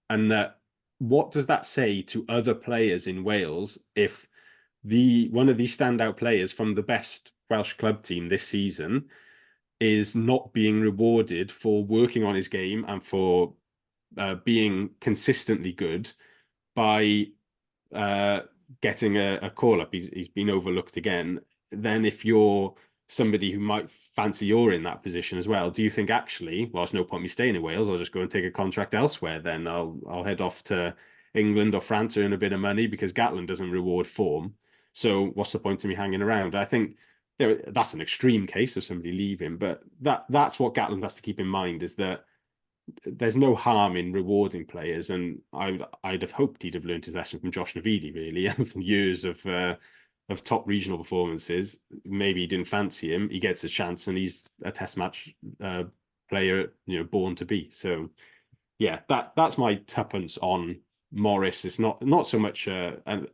And that what does that say to other players in Wales if one of these standout players from the best Welsh club team this season is not being rewarded for working on his game and for being consistently good by getting a call up? He's been overlooked again. Then if you're somebody who might fancy you're in that position as well, do you think actually, well, there's no point me staying in Wales, I'll just go and take a contract elsewhere, then I'll head off to England or France, earn a bit of money, because Gatland doesn't reward form. So what's the point of me hanging around? I think that's an extreme case of somebody leaving, but that's what Gatland has to keep in mind, is that there's no harm in rewarding players, and I'd have hoped he'd have learned his lesson from Josh Navidi, really, from years of top regional performances. Maybe he didn't fancy him. He gets a chance, and he's a Test match player, born to be. So yeah, that's my tuppence on Morris. It's not so much a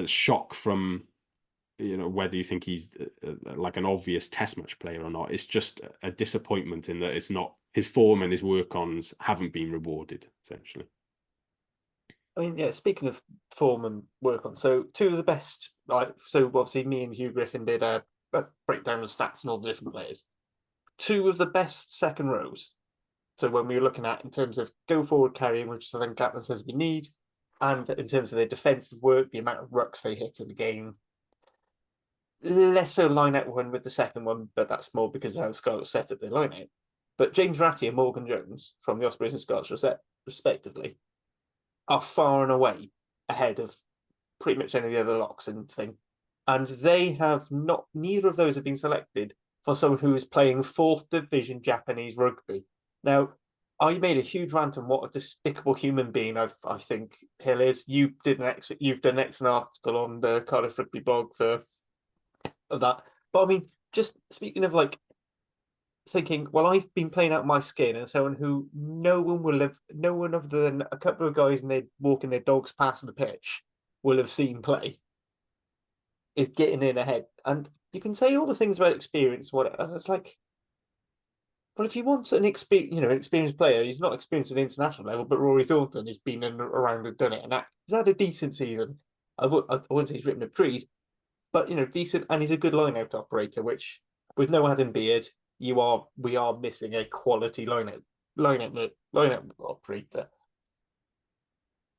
shock from whether you think he's like an obvious Test match player or not. It's just a disappointment in that it's not, his form and his work-ons haven't been rewarded, essentially. I mean, yeah, speaking of form and work on, so two of the best, like, so obviously me and Hugh Griffin did a breakdown of stats and all the different players. Two of the best second rows. So when we were looking at in terms of go forward carrying, which I think Gatland says we need, and in terms of their defensive work, the amount of rucks they hit in the game, less so line out one with the second one, but that's more because of how Scarlet set up their line out. But James Ratty and Morgan Jones from the Ospreys and Scarlets, respectively, are far and away ahead of pretty much any of the other locks and thing. And they have not, neither of those have been selected for someone who is playing 4th division Japanese rugby. Now, I made a huge rant on what a despicable human being I think Hill is. You've done an excellent article on the Cardiff Rugby blog of that. But I mean, just speaking of like thinking, well, I've been playing out my skin, and someone who no one other than a couple of guys and they're walking their dogs past the pitch will have seen play, is getting in ahead. And you can say all the things about experience, whatever. It's like, well, if you want an experienced player, he's not experienced at international level, but Rory Thornton has been around and done it, and he's had a decent season. I wouldn't say he's ripping up trees, but decent, and he's a good line-out operator. Which, with no Adam Beard, we are missing a quality line-out operator.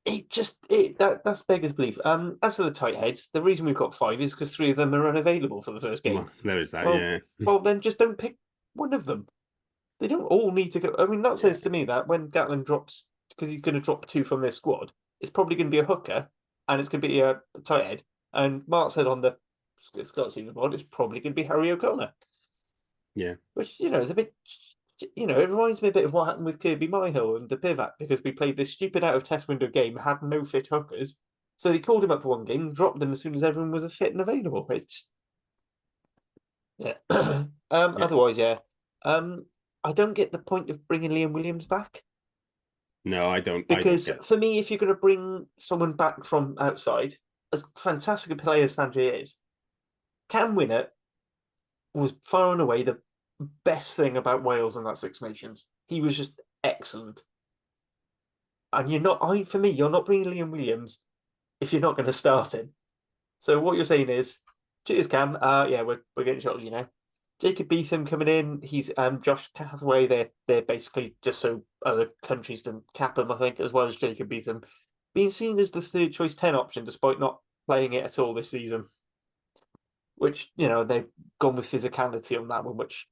That's beggars belief. As for the tight heads, the reason we've got 5 is because 3 of them are unavailable for the first game. Well, there is that, yeah. Well, then just don't pick one of them. They don't all need to go. I mean, that says to me that when Gatland drops, because he's going to drop 2 from their squad, it's probably going to be a hooker and it's going to be a tight head. And Mark said on the Scott's board, it's probably going to be Harry O'Connor. Yeah. Which, is a bit, it reminds me a bit of what happened with Kirby Myhill and the pivot, because we played this stupid out of test window game, had no fit hookers. So they called him up for one game and dropped him as soon as everyone was fit and available. It's, yeah. Otherwise, yeah. I don't get the point of bringing Liam Williams back. No, I don't. Because for me, if you're going to bring someone back from outside, as fantastic a player as Sanjay is, Cam Winnett was far and away the best thing about Wales and that Six Nations. He was just excellent. And you're not bringing Liam Williams if you're not going to start him. So what you're saying is, cheers, Cam. Yeah, we're getting shot, Jacob Beetham coming in. He's Josh Hathaway. They're basically just so other countries don't cap him, I think, as well as Jacob Beetham. Being seen as the third choice 10 option despite not playing it at all this season. Which, they've gone with physicality on that one, which,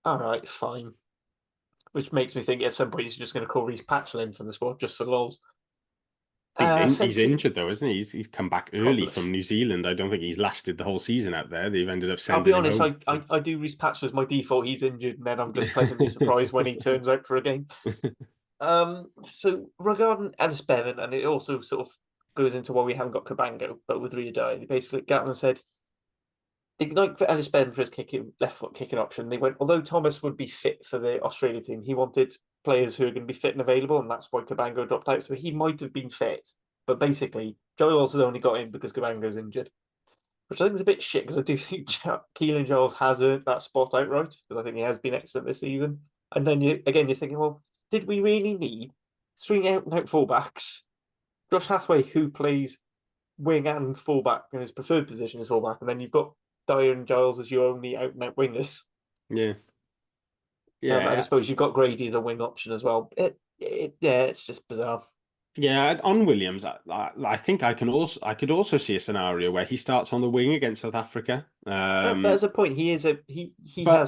all right, fine. Which makes me think at some point he's just going to call Reece Patchell in from the squad just for lols. He's injured though, isn't he? He's come back early from New Zealand. I don't think he's lasted the whole season out there. They've ended up sending I'll be honest, him I do Reece Patchell as my default. He's injured, and then I'm just pleasantly surprised when he turns out for a game. So regarding Ellis Bevan, and it also sort of goes into why we haven't got Cabango, but with Ria Dye, basically Gatland said, like for Ellis Bevan for his left foot kicking option, they went, although Thomas would be fit for the Australia team, he wanted players who are going to be fit and available, and that's why Cabango dropped out. So he might have been fit, but basically Giles has only got in because Cabango's injured, which I think is a bit shit, because I do think Keelan Giles has earned that spot outright, because I think he has been excellent this season. And then you're thinking, well, did we really need 3 out fullbacks? Josh Hathaway, who plays wing and fullback, and his preferred position is fullback, and then you've got Dyer and Giles as your only out and out wingers. Yeah. And I suppose you've got Grady as a wing option as well. It's just bizarre. Yeah, on Williams, I think I could also see a scenario where he starts on the wing against South Africa. That's a point. He has But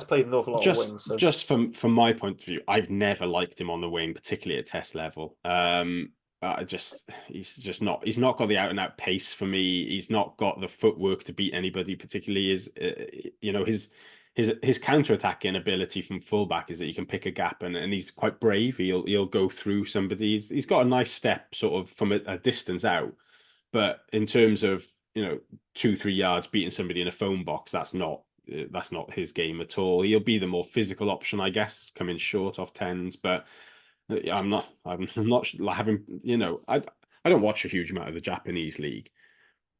played an awful lot of just wings. So just from my point of view, I've never liked him on the wing, particularly at test level. He's not got the out and out pace for me. He's not got the footwork to beat anybody. Particularly his counter attacking ability from fullback is that he can pick a gap and he's quite brave. He'll go through somebody. He's got a nice step sort of from a distance out, but in terms of 2-3 yards beating somebody in a phone box, that's not his game at all. He'll be the more physical option, I guess, coming short off tens. But I'm not having, I don't watch a huge amount of the Japanese league,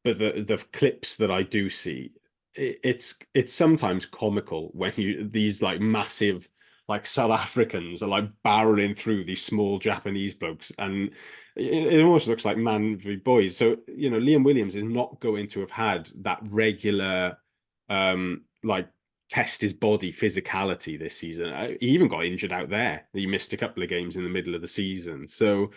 but the clips that I do see, it's sometimes comical when these like massive like South Africans are like barreling through these small Japanese blokes, and it almost looks like man v boys. So Liam Williams is not going to have had that regular like test his body physicality this season. He even got injured out there. He missed a couple of games in the middle of the season. So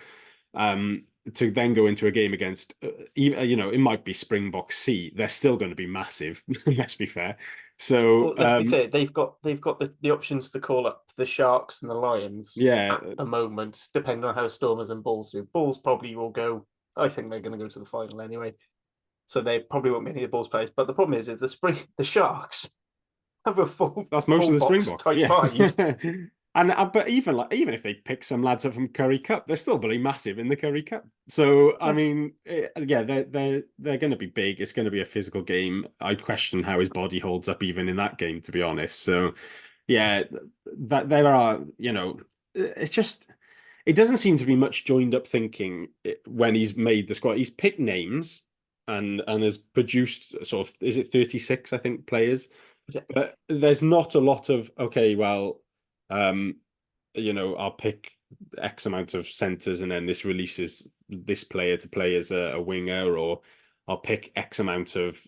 to then go into a game against, it might be Springbok C, they're still going to be massive. Let's be fair. So well, let's be fair. They've got the options to call up the Sharks and the Lions yeah, at the moment, depending on how Stormers and Bulls do. Bulls probably will go. I think they're going to go to the final anyway, so they probably won't be any of the Bulls players. But the problem is the Sharks have a that's most full of the box Springboks. type Yeah. five. And but even if they pick some lads up from Curry Cup, they're still bloody massive in the Curry Cup. So I mean, yeah, they're going to be big. It's going to be a physical game. I question how his body holds up even in that game, to be honest. So yeah, that there are, it's just it doesn't seem to be much joined up thinking when he's made the squad. He's picked names and has produced sort of, is it 36, I think, players, but there's not a lot of, okay, well, um, I'll pick X amount of centers and then this releases this player to play as a winger, or I'll pick X amount of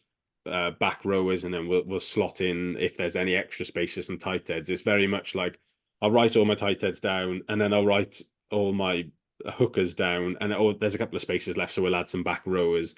back rowers and then we'll slot in if there's any extra spaces and tight heads. It's very much like I'll write all my tight heads down and then I'll write all my hookers down, and there's a couple of spaces left, so we'll add some back rowers.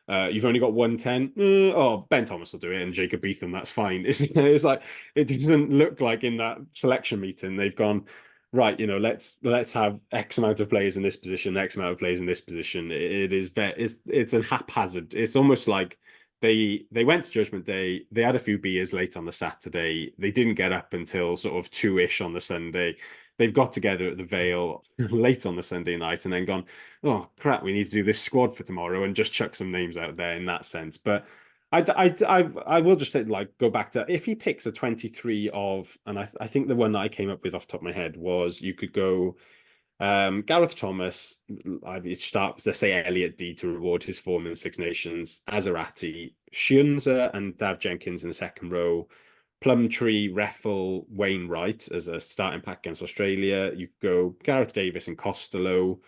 You've only got 110. Oh, Ben Thomas will do it, and Jacob Beetham, that's fine. It's like it doesn't look like in that selection meeting they've gone right. Let's have X amount of players in this position, X amount of players in this position. It's a haphazard. It's almost like they went to Judgment Day. They had a few beers late on the Saturday. They didn't get up until sort of 2-ish on the Sunday. They've got together at the Vale late on the Sunday night and then gone, oh crap, we need to do this squad for tomorrow, and just chuck some names out there in that sense. But I will just say, like, go back to, if he picks a 23 of, and I think the one that I came up with off the top of my head was, you could go Gareth Thomas, I'd start, let's say, Elliot D to reward his form in the Six Nations, Azarati, Shunza and Dav Jenkins in the second row, Plumtree, Reffel, Wainwright as a starting pack against Australia. You go Gareth Davis and Costello,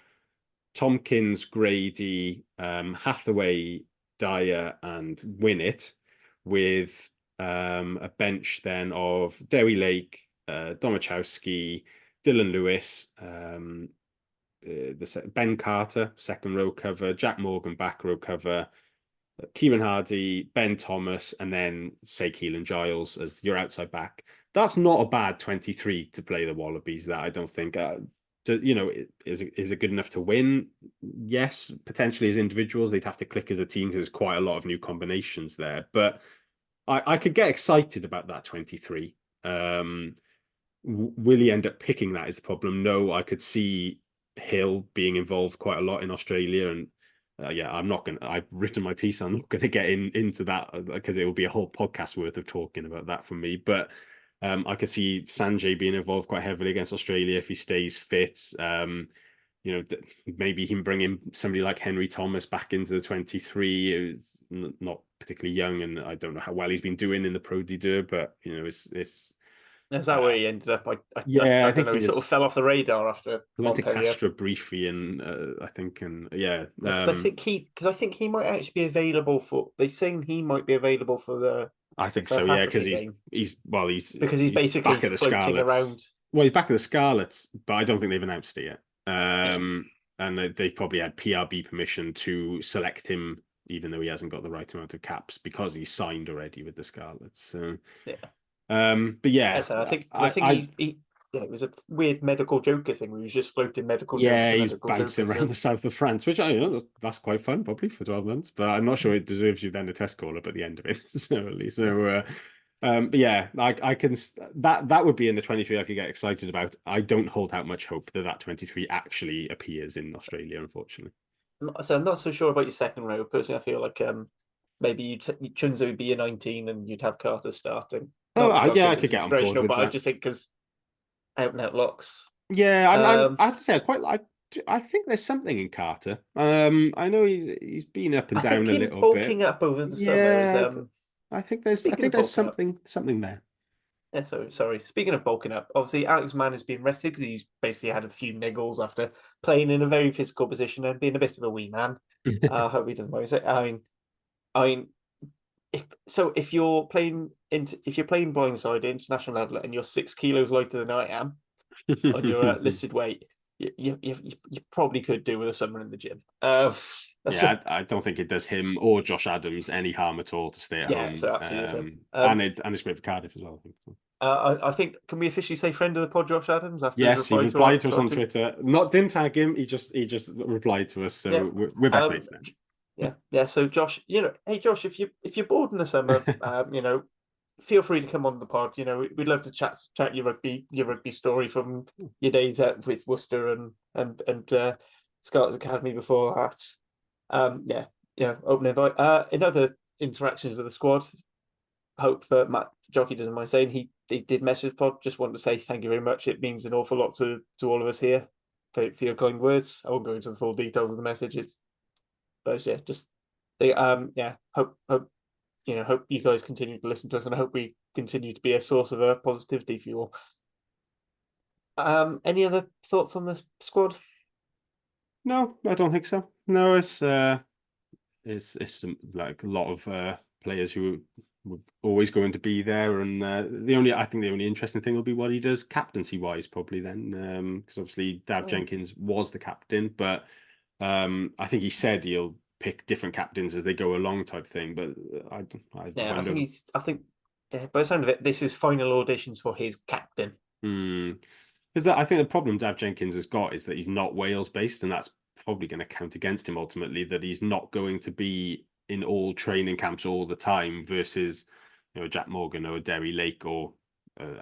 Tompkins, Grady, Hathaway, Dyer, and Winnett, with a bench then of Dewi Lake, Domachowski, Dylan Lewis, Ben Carter, second row cover, Jack Morgan, back row cover, Kieran Hardy, Ben Thomas, and then say Keelan Giles as your outside back. That's not a bad 23 to play the Wallabies. That I don't think. Is it good enough to win? Yes, potentially as individuals, they'd have to click as a team because there's quite a lot of new combinations there. But I could get excited about that 23. Will he end up picking that is the problem? No, I could see Hill being involved quite a lot in Australia, and yeah, I'm not gonna. I've written my piece. I'm not gonna get into that because it will be a whole podcast worth of talking about that for me. But I could see Sanjay being involved quite heavily against Australia if he stays fit. Maybe he can bring in somebody like Henry Thomas back into the 23, who's not particularly young, and I don't know how well he's been doing in the Pro D2, but it's. Is that where he ended up? Yeah, I I don't think know. he He sort of was. fell off the radar after He went to Montpellier. Castro briefly, and I think, and yeah, Because I think he might actually be available for. They're saying he might be available for the I think so. South Yeah, because Africa game he's because he's basically back at the floating Scarlets. around. Well, he's back at the Scarlets, but I don't think they've announced it yet. Yeah. and they've probably had PRB permission to select him, even though he hasn't got the right amount of caps because he's signed already with the Scarlets. So, Yeah. but yeah, So I think because I think I he yeah, it was a weird medical joker thing where he was just floating medical joker yeah, to he was medical bouncing joker. around So the south of France, which that's quite fun, probably for 12 months. But I'm not sure it deserves you then a test call up at the end of it, certainly. So, but yeah, I can that would be in the 23 I could get excited about. I don't hold out much hope that 23 actually appears in Australia, unfortunately. so I'm not so sure about your second row. Personally, I feel like maybe Chunzo would be a 19 and you'd have Carter starting. Oh, Not because I yeah, I think could it's get on board inspirational, with but I that. just think because out and out locks. Yeah, Um, I have to say, I think there's something in Carter. I know he's been up and I down think a him little bit. bulking up over the summer is Yeah, I speaking think of there's bulking up. something there. Yeah, sorry. Speaking of bulking up, obviously Alex Mann has been rested because he's basically had a few niggles after playing in a very physical position and being a bit of a wee man. I hope he doesn't mind it. I mean, if you're playing blindside at international level and you're 6 kilos lighter than I am on your listed weight, you probably could do with a summer in the gym. Yeah, I don't think it does him or Josh Adams any harm at all to stay at Yeah, home. so absolutely. So, And it's great for Cardiff as well, I think. I think can we officially say friend of the pod, Josh Adams, after his Yes, he reply replied to us our on tweet? Twitter. Not didn't tag him. He just replied to us. Yeah. So we're best mates now. Yeah. So Josh, hey Josh, if you're bored in the summer, feel free to come on the pod. We'd love to chat your rugby story from your days at with Worcester and Scarlets Academy before that. Open invite. In other interactions with the squad, hope that Matt Jockey doesn't mind saying he did message pod. Just want to say thank you very much. It means an awful lot to all of us here for your kind words. I won't go into the full details of the message. But yeah, just hope hope you guys continue to listen to us, and I hope we continue to be a source of positivity for you all. Any other thoughts on the squad? No, I don't think so. No, it's like a lot of players who were always going to be there, and I think the only interesting thing will be what he does captaincy wise, probably then, because obviously Dav Jenkins was the captain, but I think he said he'll pick different captains as they go along, type thing. But I Yeah, wonder. I think by the sound of it, this is final auditions for his captain. Because I think the problem Dav Jenkins has got is that he's not Wales based, and that's probably going to count against him ultimately. That he's not going to be in all training camps all the time versus, Jack Morgan or Derry Lake or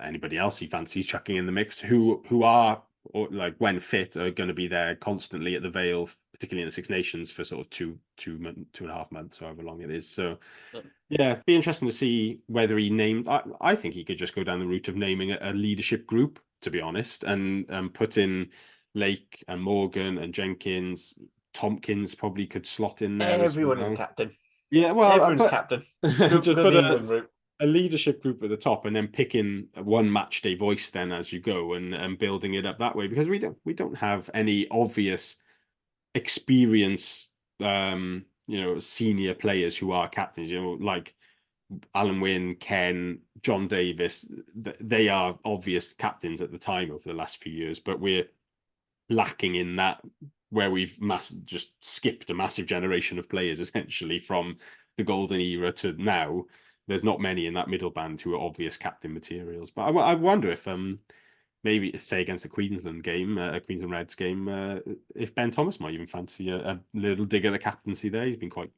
anybody else he fancies chucking in the mix who are, or like when fit, are going to be there constantly at the Vale, particularly in the Six Nations for sort of 2.5 months, however long it is. So yeah, be interesting to see whether he named. I think he could just go down the route of naming a leadership group, to be honest, and put in Lake and Morgan and Jenkins. Tompkins probably could slot in there as Everyone is a well. captain. Yeah, well, Everyone's captain. Go just the put England route. a leadership group at the top, and then picking one match day voice then as you go, and building it up that way, because we don't have any obvious experience, senior players who are captains, like Alan Wynne, Ken, John Davis. They are obvious captains at the time over the last few years, but we're lacking in that, where we've just skipped a massive generation of players essentially from the golden era to now. There's not many in that middle band who are obvious captain materials. But I wonder if maybe say against the Queensland game, a Queensland Reds game, if Ben Thomas might even fancy a little dig at the captaincy there. He's been quite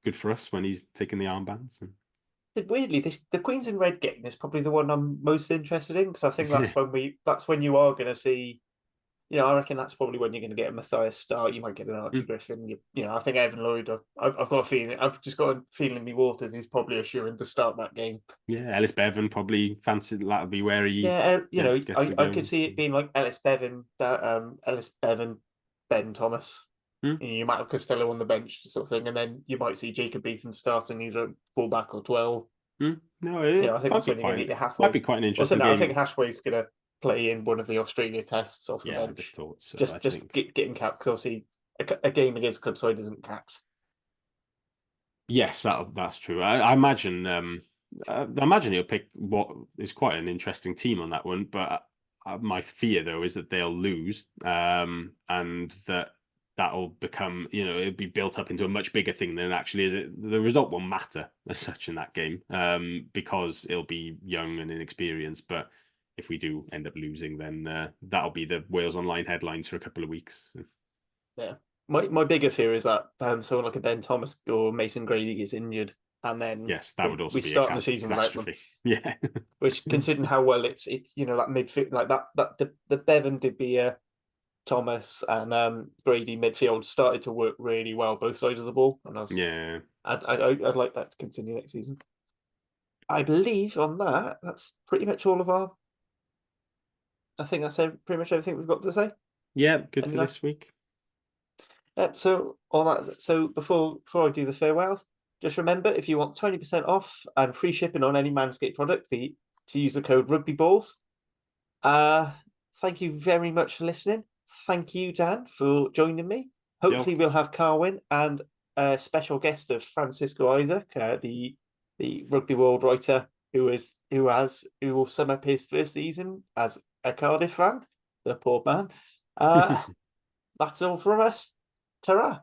good for us when he's taken the armbands. Weirdly, the Queensland Red game is probably the one I'm most interested in because I think that's when you are going to see. I reckon that's probably when you're going to get a Matthias start. You might get an Archie Griffin. I think Evan Lloyd. I've got a feeling. I've just got a feeling in me waters. He's probably assuring to start that game. Yeah, Ellis Bevan probably fancied that'll be where he gets to I go. could see it being like Ellis Bevan, Ben Thomas. You might have Costello on the bench, sort of thing, and then you might see Jacob Beetham starting either fullback or 12. No, I think that's when you're going to get your Hathaway. Might be quite an interesting game. I think Hathaway's going to play in one of the Australia tests off the bench. I thought so. Just getting capped because obviously a game against club side isn't capped. Yes, that's true. I imagine. I imagine he'll pick what is quite an interesting team on that one. But my fear, though, is that they'll lose, and that that'll become, it'll be built up into a much bigger thing than it actually is. The result won't matter as such in that game, because it'll be young and inexperienced. But if we do end up losing, then that'll be the Wales Online headlines for a couple of weeks. Yeah. My bigger fear is that someone like a Ben Thomas or Mason Grady is injured, and then Yes, that would also we be start the season without them. catastrophe. Yeah. Which, considering how well it's that midfield, like that the Bevan, De Beer, Thomas, and Grady midfield started to work really well both sides of the ball, and Yeah. I'd like that to continue next season. I believe on that's pretty much all of our. I think that's pretty much everything we've got to say. Yeah, good And for this week. so all that. So before I do the farewells, just remember, if you want 20% off and free shipping on any Manscaped product, to use the code RugbyBalls. Thank you very much for listening. Thank you, Dan, for joining me. Hopefully, we'll have Carwyn and a special guest of Francisco Isaac, the Rugby World writer who will sum up his first season as a Cardiff fan. The poor man. That's all from us. Ta-ra.